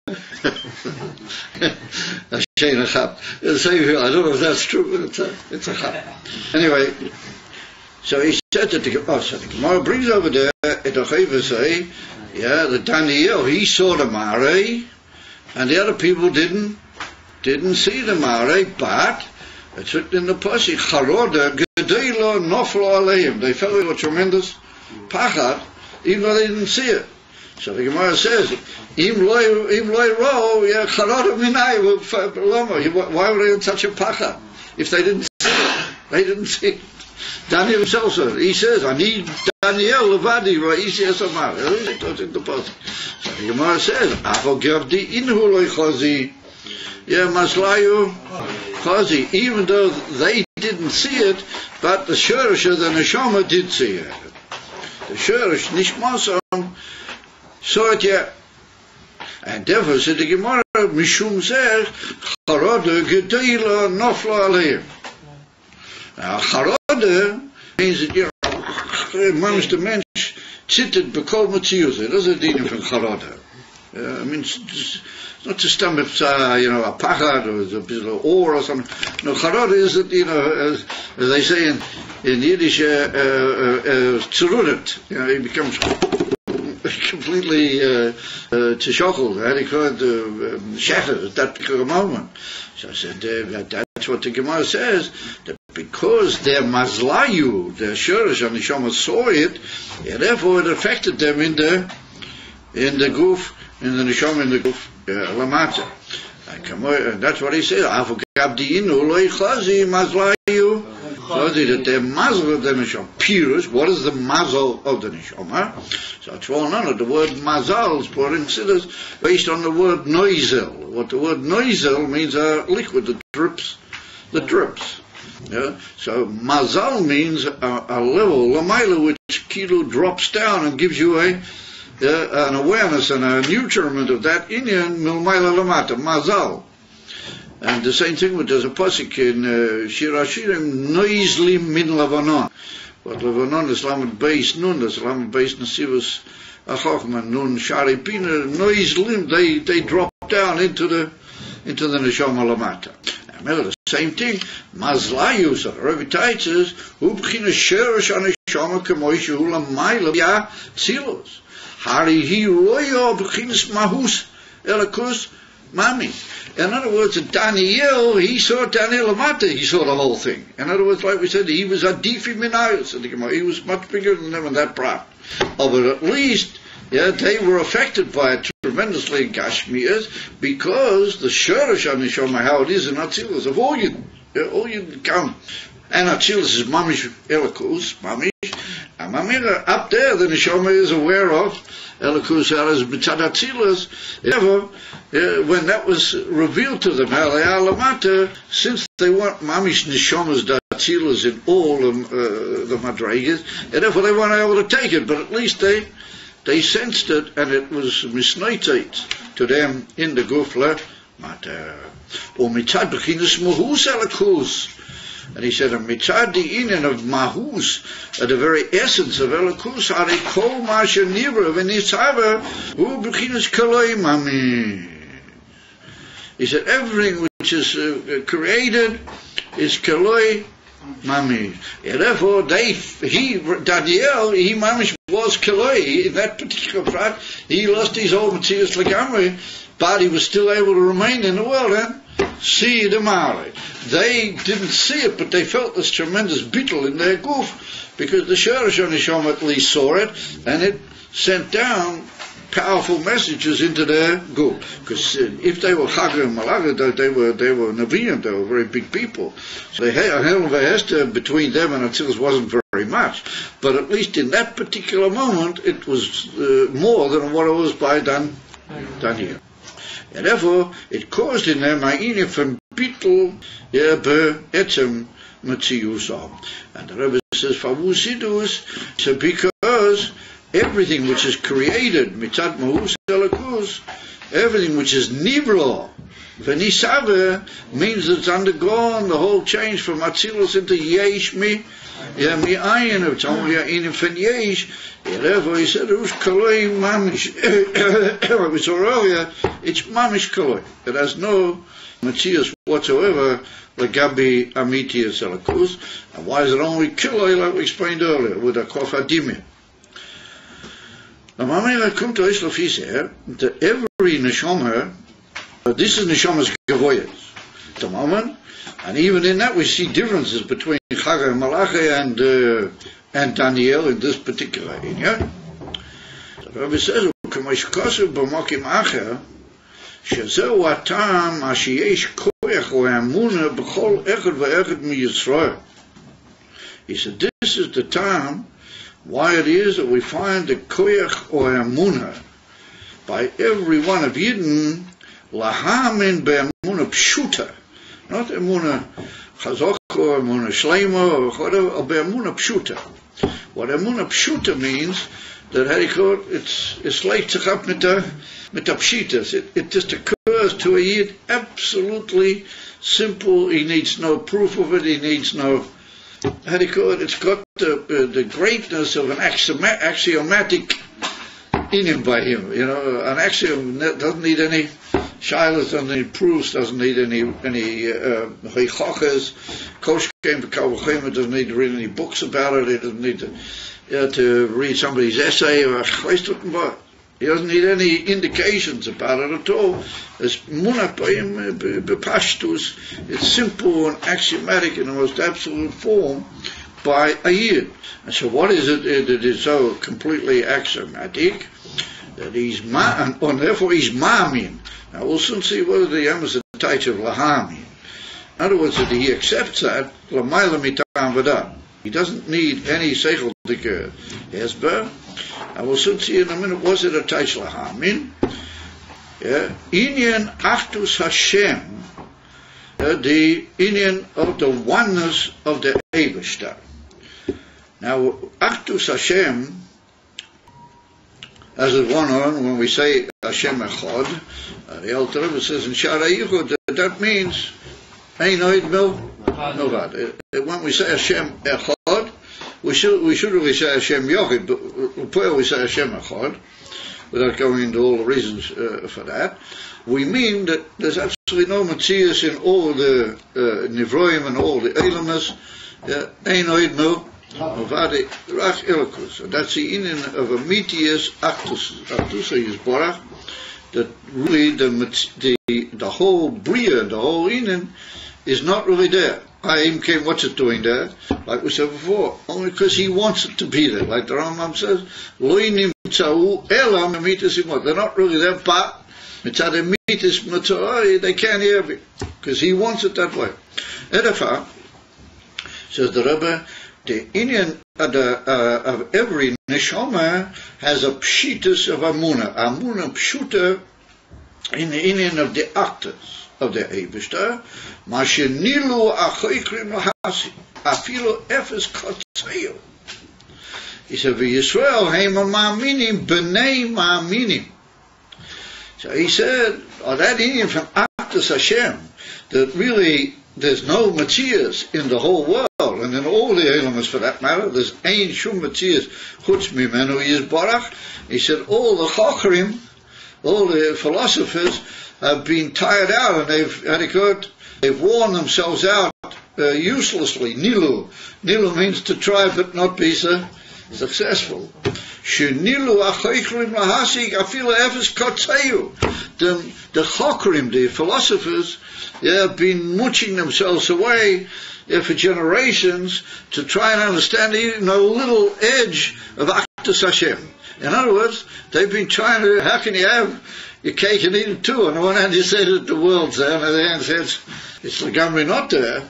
a shveina chap. The same here. I don't know if that's true, but it's a chap. Anyway. So he said that the Gemara brings over there, the Daniel, he saw the Mare, and the other people didn't see the Mare, but it's written in the Pasuk, Charoda, Gedela, Noflo Aleim. They felt it was tremendous pachad, even though they didn't see it. So the Gemara says, Im loy ro, Charoda minai, why were they in such a pachad if they didn't see it? They didn't see it. Daniel himself says, he says, I need Daniel Levadi, Ra'isi Esamar. He talks in the post. So the Gemara says, Afo Gerdi Inhu Loichazi. Yeah, Maslayu Chazi, even though they didn't see it, but the Shurish of the Neshama did see it. The Shurish, Nishmasam, saw it yet. And therefore said the Gemara, Mishum Zeh, Charode Gedela Nofla Aleim. Now, Charode means that, you know, man's the mensch, zittet bekol Metzius. That's a dinim from Charode. I mean, it's not just a a pachad or a bit of ore or something. No, charad is that, you know, as they say in Yiddish, tzerudet. You know, he becomes completely teshochled, he called shattered at that particular moment. So I said, that's what the Gemara says, that because their mazlayu, their shurish and neshama saw it, and therefore it affected them in the goof. In the neshama in the guf lamata, and that's what he said. Avogabdiinu loy chazi mazlayu chazi, that the mazel of the neshama. Pirus, what is the mazel of the neshama? So it's well known that the word mazal is considered based on the word noizel. What the word noizel means, a liquid that drips. Yeah? So mazal means a level lamaila which kilo drops down and gives you an awareness and a nutriment of that inyan milmaila lamata mazal. And the same thing with there's a pasuk in Shir Hashirim, noizlim min Levanon. But Levanon is lamed beis nun, that's lamed beis nesivus achokman nun shari pina. Noizlim, they drop down into the neshama lamata. Remember the same thing. Mazlayu, so Rabbi Tait says, ubchina sherish aneshama kemoishu lamaila ya tzilos. Hari royo b'chinas mahus elakus mami. In other words, Daniel, he saw Daniel Amata, he saw the whole thing. In other words, like we said, he was a difi minayos. He was much bigger than them in that part. But at least, yeah, they were affected by it tremendously in Gashmias, because the Shurish on the Neshama, how it is in Atzilus, of all you count. And Atzilus is mamish elakus, mamish. And Mamira, up there, the Neshama is aware of Elikus as Mitzad Atzilus. However, when that was revealed to them, Alamata, since they weren't Mamish Neshamas Atzilus in all the Madrigas, and therefore they weren't able to take it, but at least they sensed it, and it was misnotate to them in the Gufla Matter. Or Mitzad Bechinas Mahus Elikus. And he said, mitzad the inyan of mahus, at the very essence of elikus, hari kol masha nivra v'nitzava hu b'chinas kaloi mami. He said, everything which is created is kaloi mami. And therefore, Daniel, he mamish was kaloi in that particular part. He lost his whole metzius legamri, but he was still able to remain in the world and see the Mari. They didn't see it, but they felt this tremendous beetle in their goof, because the Shurish Neshama at least saw it, and it sent down powerful messages into their goof. Because if they were Chaga and Malaga, they were Nevi'im, they were very big people. So the Hester between them and Atzilus wasn't very much, but at least in that particular moment, it was more than what it was by Daniel. And therefore, it caused in them a from bittul be'etzem metziusam. And the Rebbe says, "Favusidus," so because everything which is created, mitzad mahus elikus, everything which is nivra, v'nisave, means it's undergone the whole change from atzilus into yesh mi ayin. It's only ayin from yesh. Therefore, he said, "Who's kaloi mamish?" Like we saw earlier, it's mamish kaloi. It has no matzias whatsoever. Legabi amitias elikus. And why is it only kaloi, like we explained earlier, with a kof adimim? Now, Mamela come to Islafis here that every neshama, this is neshama's gavoyas at the moment, and even in that we see differences between Chaga and Malachi and Daniel in this particular area. The Rebbe says, "K'moishkosu b'mokim acher, shezeu atam ashiyesh koyach o amuna b'chol echad v'echad miYisrael." He said, this is the time why it is that we find the koyach or amuna by every one of Yidden lahamin be'emunah emuna pshuta, not emuna chazaka or emuna shleima or whatever, but emuna pshuta. What emuna pshuta means, that it's like tzachap mit pshitas. It just occurs to a yid absolutely simple. He needs no proof of it. He needs no. It's got the greatness of an axiomatic in him by him. An axiom doesn't need any shilas, doesn't need proofs, doesn't need any heichachas. Kosh came to Kavachim, doesn't need to read any books about it. He doesn't need to read somebody's essay or he doesn't need any indications about it at all. It's it's simple and axiomatic in the most absolute form by a yid. And so what is it that is so completely axiomatic? That he's and therefore he's ma'amin. Now we'll soon see whether the yam is a type of lahamin. In other words, that he accepts that l'mayla mitam v'da. He doesn't need any seichel dikah hesber. And we'll soon see in a minute, was it a type lahamin? Inyan achtus Hashem, the inyan of the oneness of the Eibishter. Now, achtus Hashem, as is one on when we say Hashem Echad, the Alter Rebbe says in Shara Yichud that means Ein Oid Mil Novad. When we say Hashem Echad, we should really say Hashem Yochid, but we say Hashem Echad, without going into all the reasons for that. We mean that there's absolutely no Matthias in all the Nivroim and all the Elamas, Ein Oid Mil. And that's the inyan of a mitius actus Yisborach, that really the whole bria, the whole inyan, is not really there. What's it doing there? Like we said before, only because he wants it to be there. Like the Rambam says, they're not really there, but they can't hear it, because he wants it that way. Edefa, says the Rebbe, the inyan of every neshama has a pshitus of amuna. Amuna pshuta in the inyan of the actors of the Eibishter. Mashenilu achoikrim lahasi. Afilo efes kotzeyo. He said, "V'Yisrael heima ma'aminim b'nei ma'aminim." So he said, that inyan from actors Hashem, that really there's no Matthias in the whole world, and in all the elements for that matter, there's Ein Shum Matthias Chutz Mimenu Yisborach. He said all the Chokrim, all the philosophers have been tired out, and they've worn themselves out uselessly. Nilu means to try but not be successful. Shenilu achoikrim lahasig afila efes kotzeyu. The chokrim, the philosophers, have been mooching themselves away for generations to try and understand even a little edge of Actus Hashem. In other words, they've been trying to, how can you have your cake and eat it too? On the one hand you say that the world's there, on the other hand says it's legamri not there,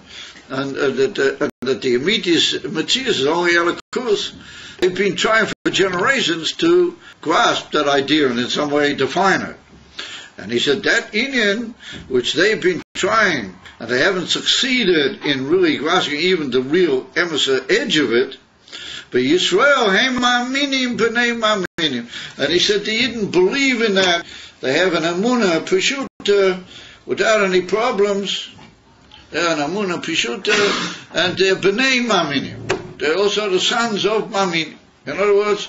and that the immediate Matthias is only Elikus. They've been trying for generations to grasp that idea and in some way define it. And he said that inyan, which they've been trying, and they haven't succeeded in really grasping even the real emissary edge of it, but Yisrael, heim ma'aminim b'nei ma'aminim. And he said they didn't believe in that. They have an amunah pshuta without any problems. They're an amunah pshuta, and they're b'nei ma'aminim. They're also the sons of Mamin. In other words,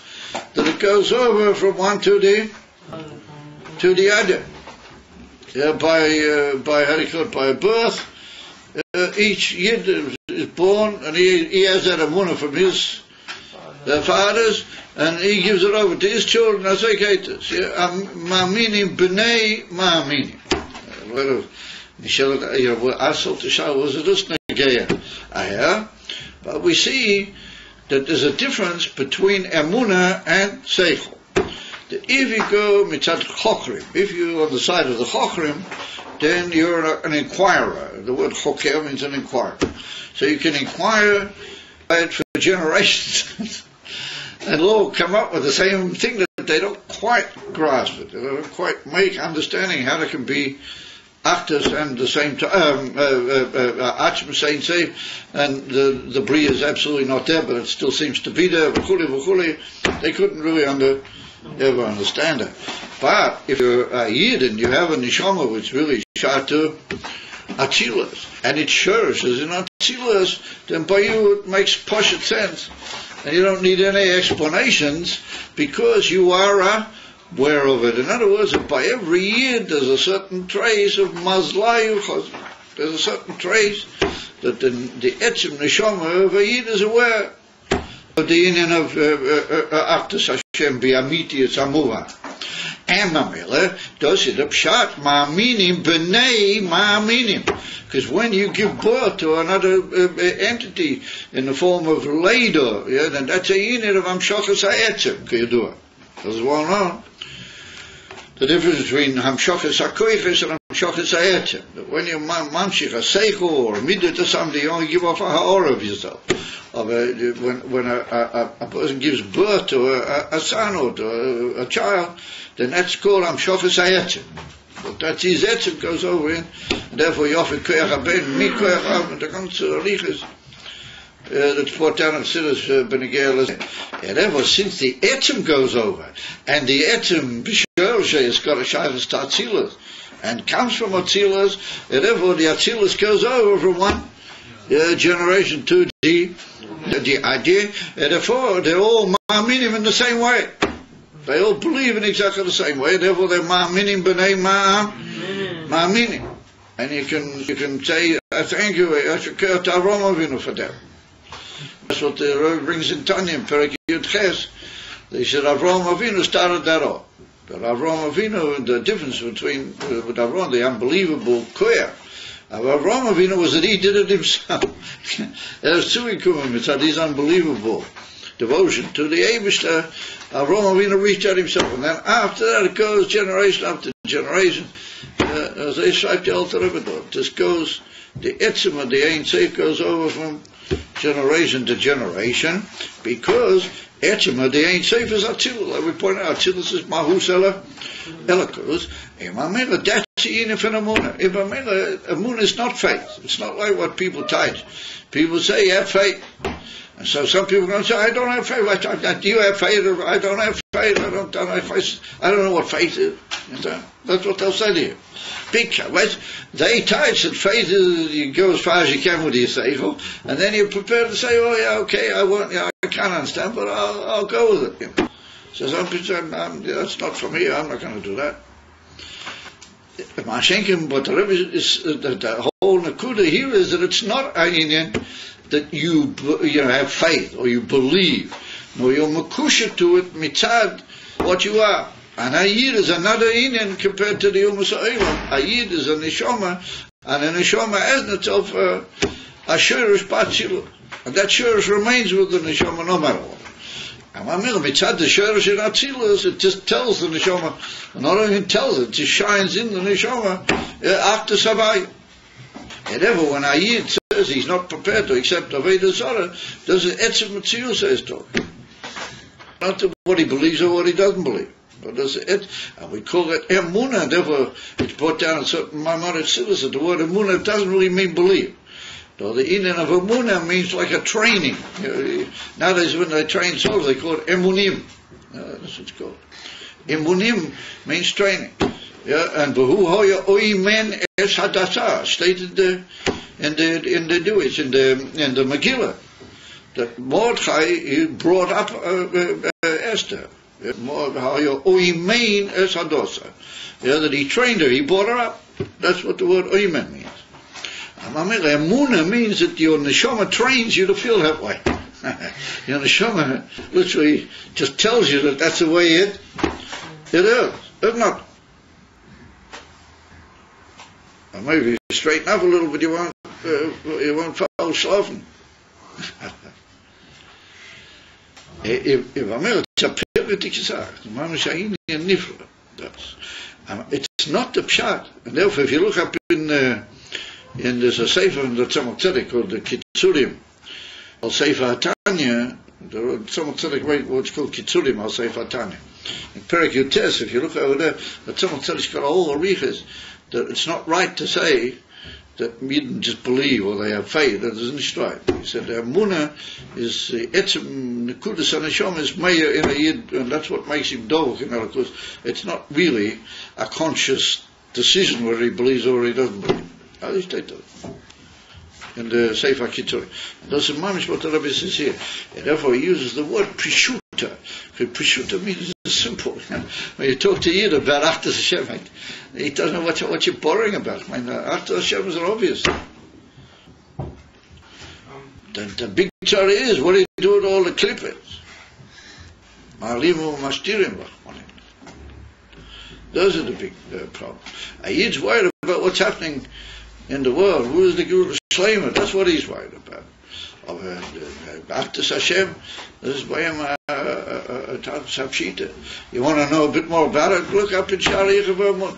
that it goes over from one to the other. By birth, each yid is born, and he has that amunah from his fathers, and he gives it over to his children as they get this. Ma'aminim b'nei ma'aminim. But we see that there's a difference between emunah and seichel. That if you go mitzad chokrim, if you're on the side of the chokrim, then you're an inquirer. The word choker means an inquirer. So you can inquire for generations, and they'll come up with the same thing that they don't quite grasp it. They don't quite make understanding how it can be Actus and the same time, Achim saying say, and the Bria is absolutely not there, but it still seems to be there, they couldn't really ever understand it. But if you're a Yid and you have a Neshama which really shot to Atzilus, and it cherishes in Atzilus, then by you it makes poshut sense. And you don't need any explanations, because you are aware of it. In other words, by every year there's a certain trace of Mazlayu, there's a certain trace that the Etzim Neshama of a Yid is aware of the union of Actus Hashem B'Amiti Etzamuva. And Mamela does it upshat Ma'aminim B'nei Ma'aminim. Because when you give birth to another entity in the form of Lader, then that's a unit of Hamshachas HaEtzem, K'yadua. That's well known. The difference between Hamshachas HaKoiches and Hamshachas HaEtzem. That when you mamshich a seichel or a midah to somebody, you only give off a ha'or of yourself. When a person gives birth to a son or to a child, then that's called Hamshachas HaEtzem. But that's his etzem goes over in, and therefore you offer koyach haben, mi koyach haben, and the ganze riches that's brought down in Siddur Benegel. And therefore, since the etzem goes over, and the etzem b'shorshei has got a shaychus to Atzilus, and comes from Atzilus, and therefore the Atzilus goes over from one generation to the idea, and therefore they're all ma'aminim in the same way. They all believe in exactly the same way, therefore they're ma'aminim b'nei ma'aminim. And you can say, thank you, I should care to Avram Avinu for them. That's what the Rebbe brings in Tanya in Perek Yud Ches. They said Avram Avinu started that off. But Avram Avinu, the difference between with Avram, the unbelievable koyach of Avram Avinu was that he did it himself. There's two ikumim, it's that his unbelievable devotion to the Eibishter. Avram Avinu reached out himself, and then after that it goes generation after generation. As they strike the Alter Rebbe, this goes, the etzem of the Ein Sof goes over from generation to generation, because etzem of the Ein Sof is Atzilus. Like we pointed out, Atzilus is Mahus Elakus. Imamela, that's the unit for Amunah. Imamela, Amunah is not faith. It's not like what people teach. People say you have faith. And so some people are going to say, I don't have faith. Do you have faith? I don't have faith. I don't have faith. I don't know what faith is. That's what they'll say to you. They teach that faith is you go as far as you can with your seichel, and then you're prepared to say, oh yeah, okay, I can't understand, but I'll go with it. So some people say, that's not for me. I'm not going to do that. But the Rebbe is the whole nakuda here is that it's not an Indian that you have faith or you believe, nor you're makusha to it mitzad what you are. And a Yid is another Indian compared to the Umas Ha'olam. A Yid is a Neshama, and a Neshama has itself a shirish b'Atzilus, and that shirish remains with the Neshama no matter what. And mitzad the shirish in Atzilus, it just tells the Neshama, and not only tells it just shines in the Neshama after Savai. And ever when a Yid says he's not prepared to accept Avodah Zarah, does it etzem Metzius says to him. Not to what he believes or what he doesn't believe. But does it, and we call it emunah, and therefore it's brought down in certain Maimonides Siddur that the word emunah doesn't really mean believe. Though the inyan of emunah means like a training. Nowadays when they train soldiers, they call it emunim. That's what it's called. Emunim means training. And behu hoya oimen es hadasah, stated in the Jewish, in the Megillah, that Mordechai he brought up Esther. That he trained her, he brought her up. That's what the word oimen means. Emunah means that your neshama trains you to feel that way. Your neshama literally just tells you that that's the way it is. It's not. Or maybe you straighten up a little bit, you won't fall schlafen. It's a pyrrhitic gesagt. It's not the pshat. And therefore, if you look up in the Sefer in the Samech Tes called the Kitzurim, or Sefer Tanya, the Samech Tes what's called Kitzurim, or Sefer Tanya. In Perek Yud Tes, if you look over there, the Samech Tes got all the riches that it's not right to say that Yidden just believe or they have faith. That isn't right. He said Emunah is etzem nekudas haneshama is meir in a Yid, and that's what makes him dovuk in other words. It's not really a conscious decision whether he believes or he doesn't believe. How do you state that? In the Sefer Kitzuri. That's mamish what the Rebbe says here. And therefore he uses the word prishuta. Prishuta means it's simple. When you talk to Yid about Achtas Hashem, he doesn't know what you're boring about. Achtas Hashem is obvious. The big tzara is, what do you do with all the klippers? Ma'alimu mashtirim. Those are the big problems. A Yid's worried about what's happening in the world. Who is the Guru Shleimer? That's what he's worried about. Achtas Hashem, this is Bayam Sapshita. You want to know a bit more about it? Look up to Shari Yechav.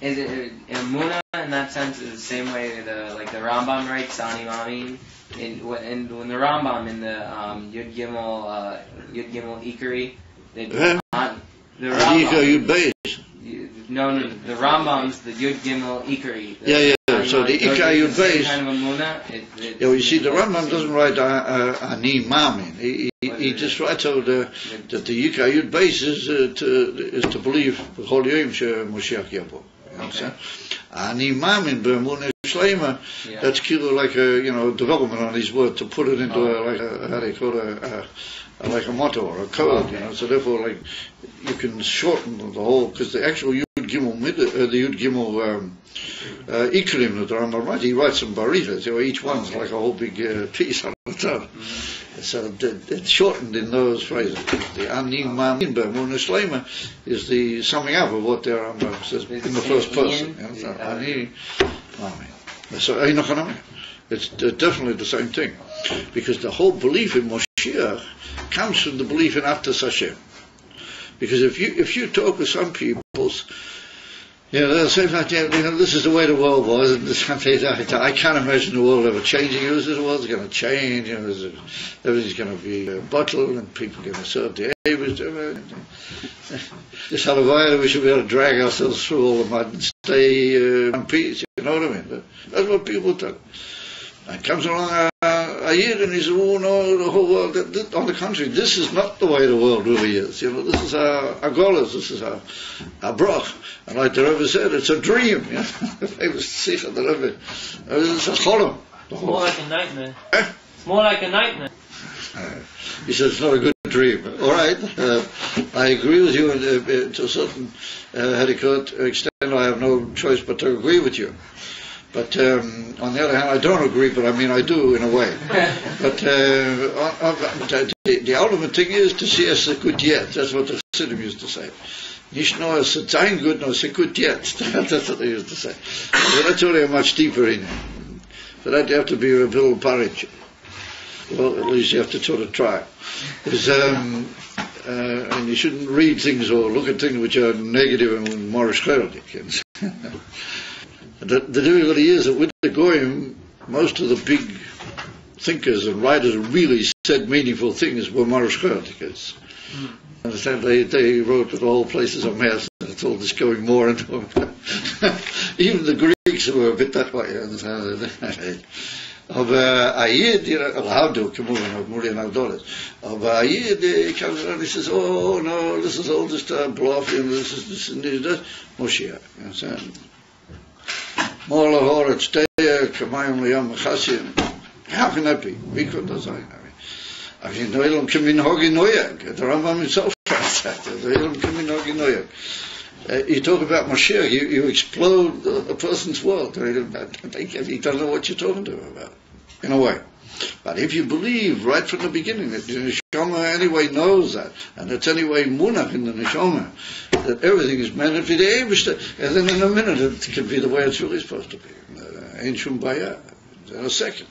Is it Emunah in that sense is the same way the Rambam writes Ani Mamin? When the Rambam in the Yud Gimel Ikari, the Rambam. No, the Rambam's the Yud Gimel Ikari. So the Ikar Yud Beis. Kind of Emunah. You see, the Rambam doesn't write Ani Mamin. He just writes out that the Ikar Yud Beis is to believe Chol Yom Moshiach Yabo. You understand? Ani Mamin be'emunah shleima. That's like a development on his word to put it into how they call like a motto or a code. So therefore, like you can shorten the whole because the actual Yud Gimel Ikrim that the Rambam writes, he writes some baritas. Each one's like a whole big piece on the top. So it's shortened in those phrases. The Ani Mamin be'emunah shleima is the summing up of what the Rambam says in the first person. Ani Mamin. So it's definitely the same thing, because the whole belief in Moshiach comes from the belief in Achtas Hashem. Because if you talk with some people, they'll say, this is the way the world was, and I can't imagine the world ever changing. The world's going to change. Everything's going to be bottled, and people are going to serve the Abish. This Halavaya, we should be able to drag ourselves through all the mud and stay in peace. You know what I mean? That's what people talk. And comes along a Yid and he says, oh no, the whole world. On the contrary, this is not the way the world really is. This is our golas, this is our brach. And like the Rebbe said, it's a dream. The famous sikh of the Rebbe. It's a cholam. It's more like a nightmare. It's more like a nightmare. He said it's not a good dream. All right, I agree with you to a certain extent. I have no choice but to agree with you. But on the other hand, I don't agree, but I do in a way. But the ultimate thing is to see as a good yet. That's what the Chassidim used to say. Nicht nur as a sein good, no, as a good yet. That's what they used to say. So that's already much deeper in it. For that you have to be a little porridge. Well, at least you have to sort of try. And you shouldn't read things or look at things which are negative and Morris Cheredik. The difficulty is that with the Goyim, most of the big thinkers and writers who really said meaningful things were Morris Cheredik. Understand? They wrote at all places of mass, and it's all just going more and more. Even the Greeks were a bit that way. Of Ayid, how do come over of Murian Aldolas? Of Ayid, he comes around and he says, oh no, this is all just bluff, this and this, Moshiach. You understand? More lahor at stay, Kamayim Liyam Chasim. How can that be? We couldn't design. The Rambam himself writes that. You talk about Mashiach, you explode a person's world. He doesn't know what you're talking to him about, in a way. But if you believe right from the beginning that the Neshama anyway knows that, and it's anyway munach in the Neshama, that everything is meant to be the Eibishter, and then in a minute it can be the way it's really supposed to be. Ain't shum bayah. In a second.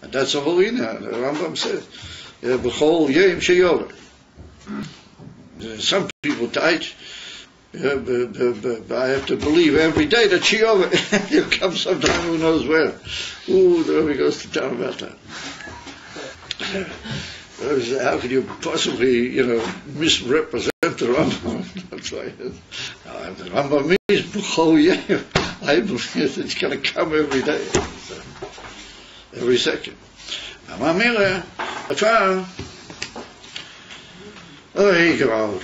And that's the whole inyan. The Rambam says, B'chol yom sheyover. Some people teach, I have to believe every day that sheyover. He'll come sometime, who knows where. The Rebbe goes to town about that. How could you possibly, misrepresent the Rambam? That's why the Rambam is b'chol yom. I believe it's going to come every day, every second. Amamira, afar. Oh, he got.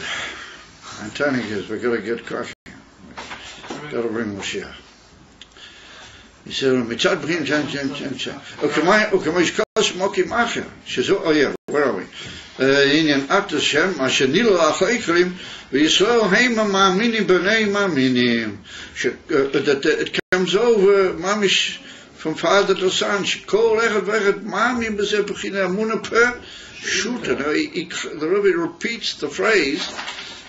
I'm telling you, we've got to get cracking. We've got to bring Moshiach. He said, "Mitzad b'chim chen." Oh yeah, where are we? Inyan Atas Shem, Asher Nilo Achoikrim, v'Yisrael Heima Ma'aminim B'nei Ma'aminim. That it comes over, Mamish, from father to son. Kol echad v'echad Ma'amim b'zeh b'china Amuna per Shuta. Now the Rebbe repeats the phrase,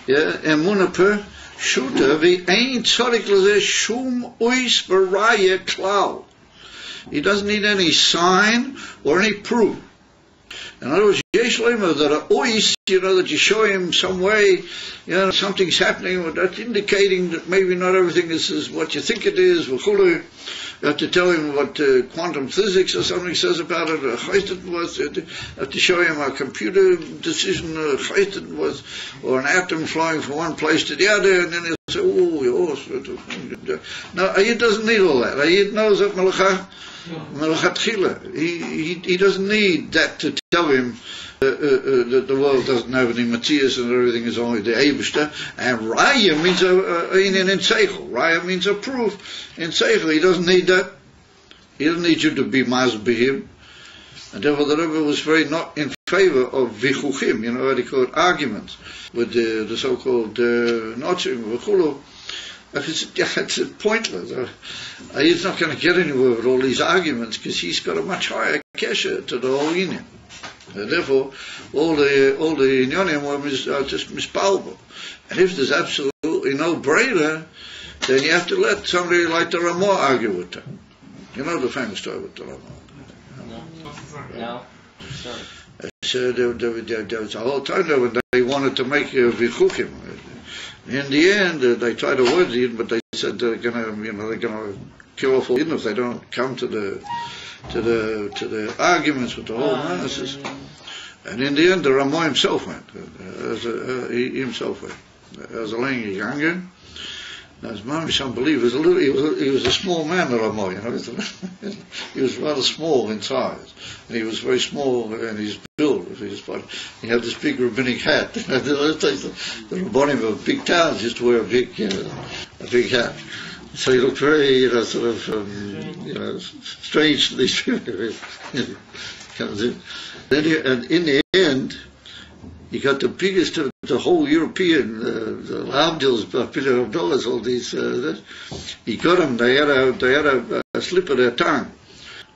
Amuna per Shuta, v'ein tzorik l'zeh shum ois b'raya klal. He doesn't need any sign or any proof. In other words, yesh lema that are ois, that you show him some way, something's happening, that's indicating that maybe not everything is what you think it is. You have to tell him what quantum physics or something says about it. You have to show him a computer decision was, or an atom flying from one place to the other, and then he'll say, No, he doesn't need all that. He knows that he doesn't need that to tell him that the world doesn't have any Matthias and everything is only the Eibishter. And Raya means in Seichel. Raya means a proof in Seichel. He doesn't need that. He doesn't need you to be Mazbihim. And therefore the Rebbe was very not in favor of Vichuchim, what he called arguments, with the so-called Notchim, V'chulu. It's pointless. He's not going to get anywhere with all these arguments because he's got a much higher kesher to the whole union. Therefore, all the Inyanim are just mispalbal. And if there's absolutely no brainer, then you have to let somebody like the Ramah argue with them. You know the famous story with the Ramah? No. Sorry. So there was a whole time there when they wanted to make Vichukim. In the end, they tried to word it, but they said they're gonna kill off all Yidden if they don't come to the arguments with the whole masses. And in the end, the Ramah himself went. He himself went. As a lang younger, as Mamish unbelievable. He was a small man, the Ramah. He was rather small in size, and he was very small in his build. He had this big rabbinic hat. The Rabbanim of big towns used to wear a big hat. So he looked very, strange to these people. And in the end, he got the biggest of the whole European, the Abdils, $1 billion, all these, he got them, they had a slip of their tongue.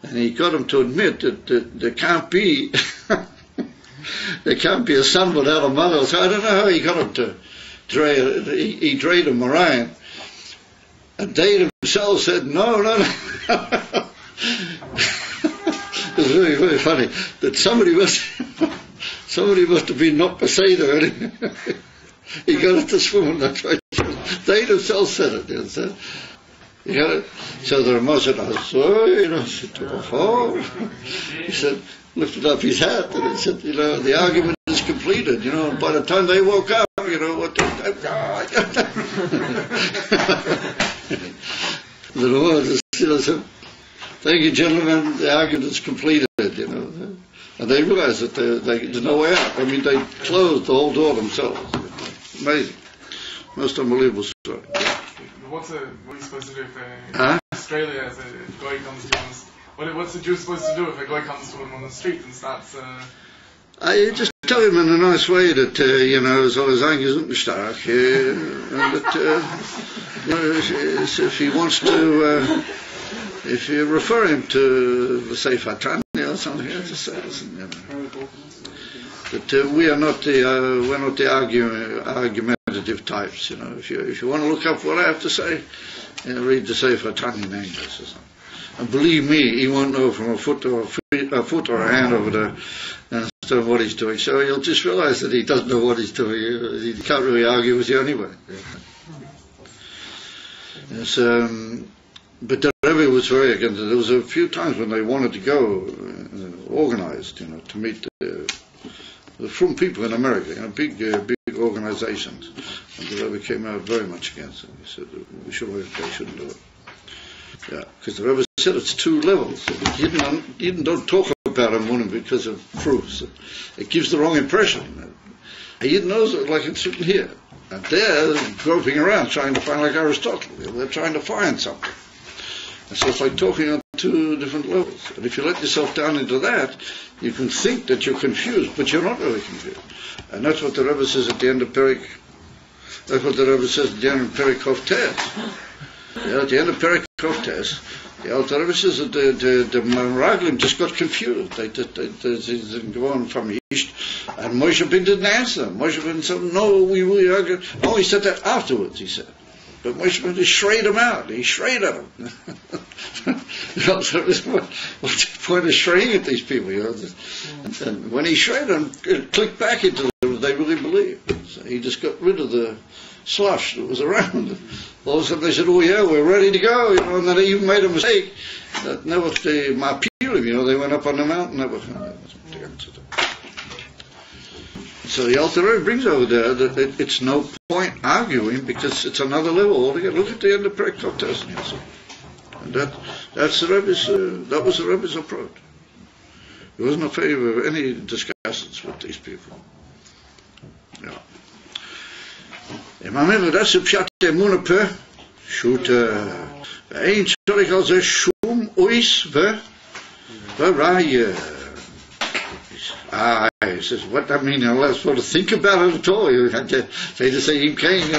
And he got them to admit that there can't be, there can't be a son without a mother. So I don't know how he got them to he drayed a Moraine. And they themselves said, no. It was very, very funny that somebody must have been not Peseda or anything. He got it to swim in that way. They themselves said it. You got it? So the Ramah said, he said, lifted up his hat and he said, the argument is completed, and by the time they woke up, the Ramah said, thank you, gentlemen, the argument is completed, And they realized that there's no way out. I mean, they closed the whole door themselves. Amazing. Most unbelievable story. What are you supposed to do if Australia, if a guy comes to him? What's the Jew supposed to do if a guy comes to him on the street and starts... I just tell him in a nice way that, so his anger isn't stark, and that, if he wants to, if you refer him to the Sefer Tanya or something, just say, listen, that we are not the argumentative types, If you want to look up what I have to say, read the Sefer Tanya in English or something. And believe me, he won't know from a foot or a hand over there what he's doing. So he'll just realize that he doesn't know what he's doing. He can't really argue with you anyway. Yes, but the Rebbe was very against it. There was a few times when they wanted to go organized, to meet from people in America, big organizations. And the Rebbe came out very much against it. He said they shouldn't do it. Yeah, because the Rebbe said it's two levels. He don't talk about Emunah because of proofs. It gives the wrong impression. He knows it like it's sitting here. And they're groping around trying to find, like Aristotle. They're trying to find something. And so it's like talking on two different levels. And if you let yourself down into that, you can think that you're confused, but you're not really confused. And that's what the Rebbe says at the end of Perik. That's what the Rebbe says at the end of Perik Tes. At the end of Perik Tes, the Rebbe says that the Meraglim just got confused. They didn't go on from East, and Moshe Rabbeinu didn't answer them. Moshe Rabbeinu said, "No, we argue." Oh, he said that afterwards. He said. But Moshe Rabbeinu sprayed him out. He sprayed at him. What's the point of spraying at these people? And when he sprayed them, it clicked back into them. They really believed. So he just got rid of the slush that was around. All of a sudden they said, "Oh yeah, we're ready to go." And then they even made a mistake. Never they Mapilim, they went up on the mountain. So the Alter Rebbe brings over there that it's no point arguing because it's another level altogether. Look at the end of Perik Tes. And that was the Rebbe's approach. He wasn't in favor of any discussions with these people. Yeah. Remember, that's the Pshat Emunah Peh. Shoot, ain't sorry als a shum ois v'raya. He says, what I mean, I'm not supposed to think about it at all. You had to say him came,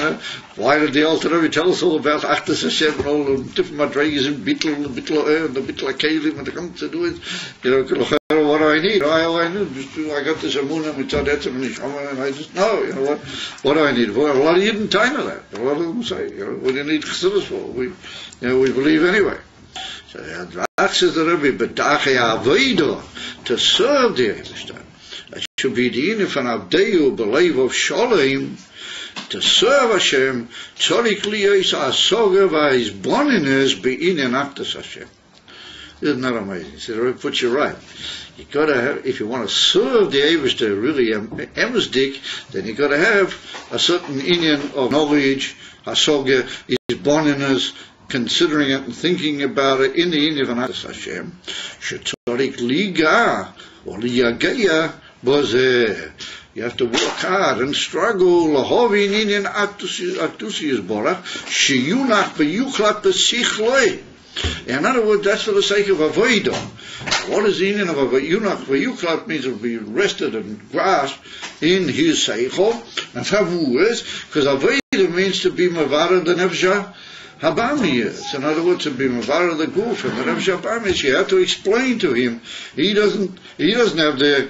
Why did the Alter Rebbe tell us all about Achtas Hashem and all the different madrigas and Bittel and the Bittel and the Bittel Kelim and the come to do it? What do I need? All I need is I got this Emunah Mitzad Etzem and Neshama, and I just know, what do I need? Well, a lot of you didn't time of that. A lot of them say, what do you need Chassidus for? We believe anyway. So that says the Rebbe, B'dachei Avodah, to serve the Eivishter. It should be the inner from Avdeyu, believe of Sholem, to serve Hashem, Tzorik liyos ha'asoga v'ha'izboninus be'inyan Achtas Hashem. Isn't that amazing? He said, Rebbe puts you right. You got to have, if you want to serve the Eivishter really emesdik, then you got to have a certain inyan of knowledge, hasoga, izboninus, considering it and thinking about it in the inyan of Achtas Hashem. Shetzorik liga or liyagaya. You have to work hard and struggle. In other words, that's for the sake of avodah. What is the meaning of avodah? Yunach means to be rested and grasped in his seichel. And Shavuos, because avodah means to be mavara the nefesh habamiyas. In other words, to be mavara the guf and the nefesh habamiyas. You have to explain to him. He doesn't have the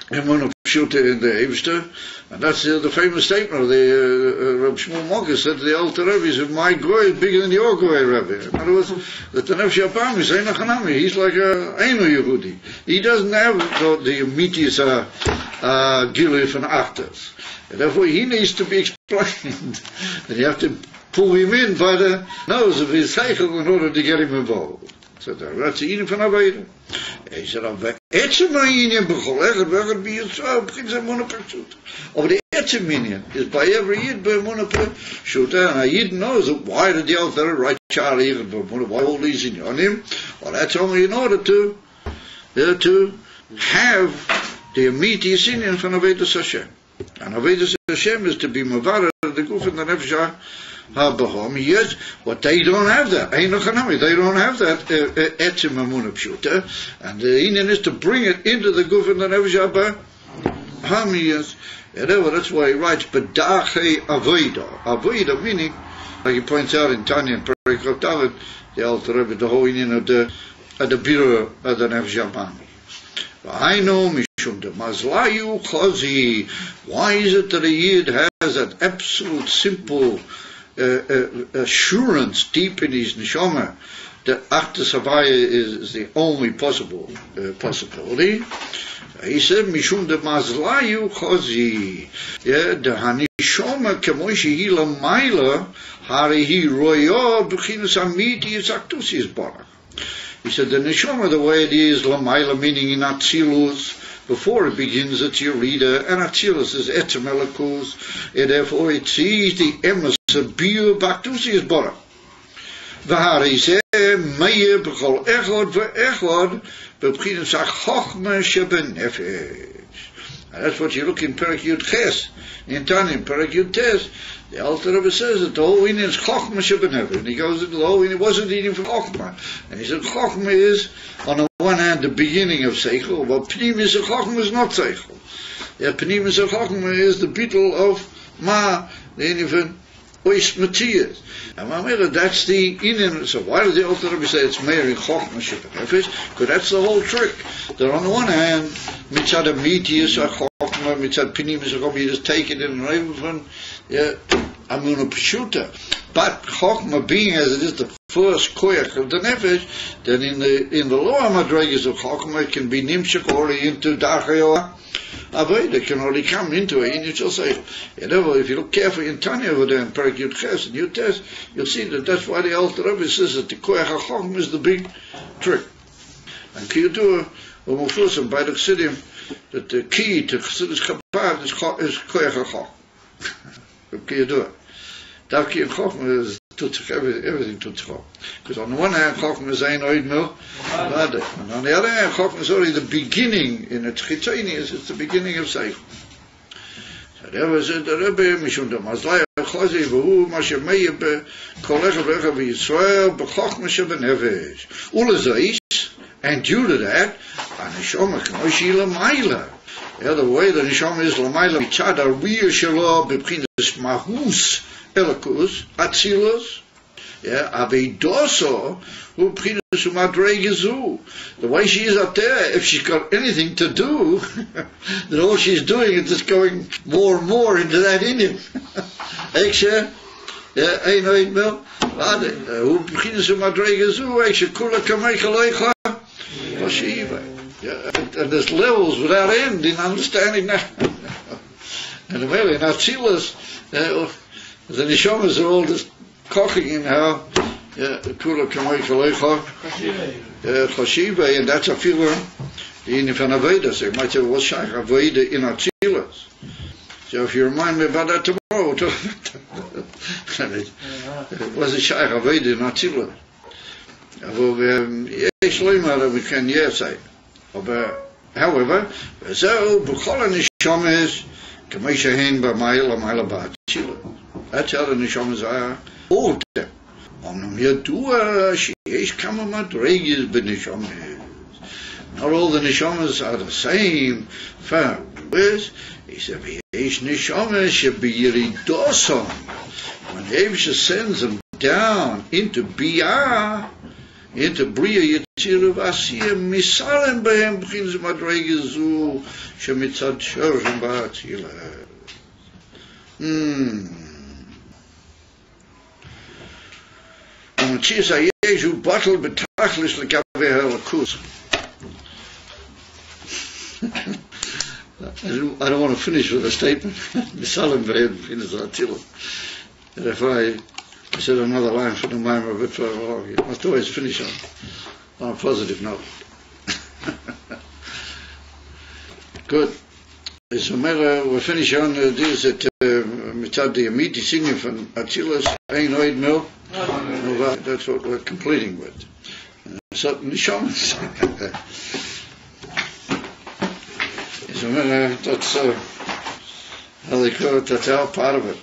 Emunah Pshuta in the Eivishter, and that's the famous statement of the Reb Shmuel Monger said to the Alter Rebbe, he said, my goy is bigger than your goy, Rebbe. In other words, that the Nefesh Abam is Ein Hanami. He's like a Einu Yehudi. He doesn't have the Mitis Gilif and Achtas. And therefore he needs to be explained. And you have to pull him in by the nose of his cycle in order to get him involved. So that's the Inen van Aveda. He said, over the Etzeminian is by every Yid by Emunah Pshuta, and a Yid knows that why did the Alter Rebbe write Charlie and why all these in on him? Well, that's only in order to have the immediate Inyan from Avedas Hashem. And Avedas Hashem is to be Mavara, the Guf and the Nefesh HaBahom. Yes, but they don't have that. They don't have that Etzem Emunah Pshuta, and the Inyan is to bring it into the Guf and the Nefesh HaBahom. Yes, that's why he writes B'dachei Avodah. Avodah meaning, like he points out in Tanya and Perikot David, the Alter Rebbe, the whole Inyan of the Bira of the Nefesh HaBahom. I know Mishum de Mazlayu Chazi. Why is it that a Yid has that absolute simple assurance deep in his neshama that Achtas Havaya is the only possibility? He said, Mishum de Mazlayu Chazi. The Hanishoma Kemoishi Hila Maila Harihi Royo B'chinas Amiti Yisaktusis Barach. He said, the neshama, the way it is, Lamaila, meaning in Atzilus, before it begins, it's Yerida, and Atzilus is Etzem Elikus, and therefore it sees the emes of Bio Baktusi is Bora. V'harizeh Meir B'chol Echod V'echod B'bchinas HaChochma Shebenefesh. And that's what you look in Perek Yud Ches, in Tanim, Perek Yud Tes. The Alter Rebbe says that the whole inyan is Chochma Shebenefesh. And he goes into the whole inyan, it wasn't eating for Chochma. And he said Chochma is, on the one hand, the beginning of Seichel, but Pnimis of Chochma is not Seichel. Yeah, Pnimis of Chochma is the beetle of Ma, the inyan Ois Matthias. And that's the inyan. So why does the Alter Rebbe say it's Meir in Chochma Shebenefesh? Because that's the whole trick. That on the one hand, Mitzad Amitius Chochma, Mitzad Pnimis of Chochma, you just take it in and yeah, Amuna Pshuta. But Chochma being as it is the first koyach of the nefesh, then in the lower madrigas of Chochma it can be nimshach only into Dachayoah Aveda, can only come into a initial cycle. If you look carefully in Tanya over there in Perek Yud Ches and Yud Tes, you'll see that that's why the Alter Rebbe says that the koyach of Chochma is the big trick. And Kiyudua, or Mufusam by the Chassidim, that the key to Chassidus Chabad is koyach of Chochma. Kiyudua. Davki and Chochma is everything Tutzchok. Because on the one hand, Chochma is Ein Oid Mil, and on the other hand, Chochma is already the beginning in its Chitzonius, it's the beginning of Seichel. So there was the Rebbe, Mishum da Mazlai, Chozi, V'hu, Mashe Meir, Kolecha V'echa V'Yisrael, B'Chochma Shebenefesh. Ulazais, and due to that, Anishoma K'noshi L'Maila. The way the Neshama is L'Maila, Mitzad Ariyah Shelo, B'Bchinas Mahus, Elikus, Atzilus, Avidoso, who B'chinas Umadregezu. The way she is up there, if she's got anything to do, then all she's doing is just going more and more into that Indian. Ekshe, Einoid Mil, who B'chinas Umadregezu, Ekshe Kula Kamekalecha, Vashiva. And there's levels without end in understanding that. And really, in Atzilus, the Neshamas are all just cocking in how Kula Kamei Kalecha Chashiva, and that's a feeling in Aveda. So you might say, what's Shaykh Aveda in Atzilus? So if you remind me about that tomorrow, what's a Shaykh Aveda in Atzilus? Yes, we can say. However, so b'chol neshamas k'meishahen b'mayla mayla b'atzilus. That's how the neshamas are. All of them. Omnam yadua sheyesh kama madregas b'neshamas. Not all the neshamas are the same. First, he said, "V'yesh neshamas shebiyiridosam." When Eivsha sends them down into Biyah, into Bria Yitzir of Asiya, Misalem Behem B'chinas Madregezu, Shemitzad Shorshim Ba'atzila. U'Matzias HaYeshu Batal B'Tachlis L'Gavei HaLakus. I don't want to finish with a statement. Misalem Behem B'chinas Ba'atzila. And if I said another line for the Maimar a bit further along, you must always finish on a positive note. Good. So we'll finish on this at Mitzad the Amiti singing from Atzilus, Ein Oid Mil. That's what we're completing with. So Nishamas. So that's how they call it, that's our part of it.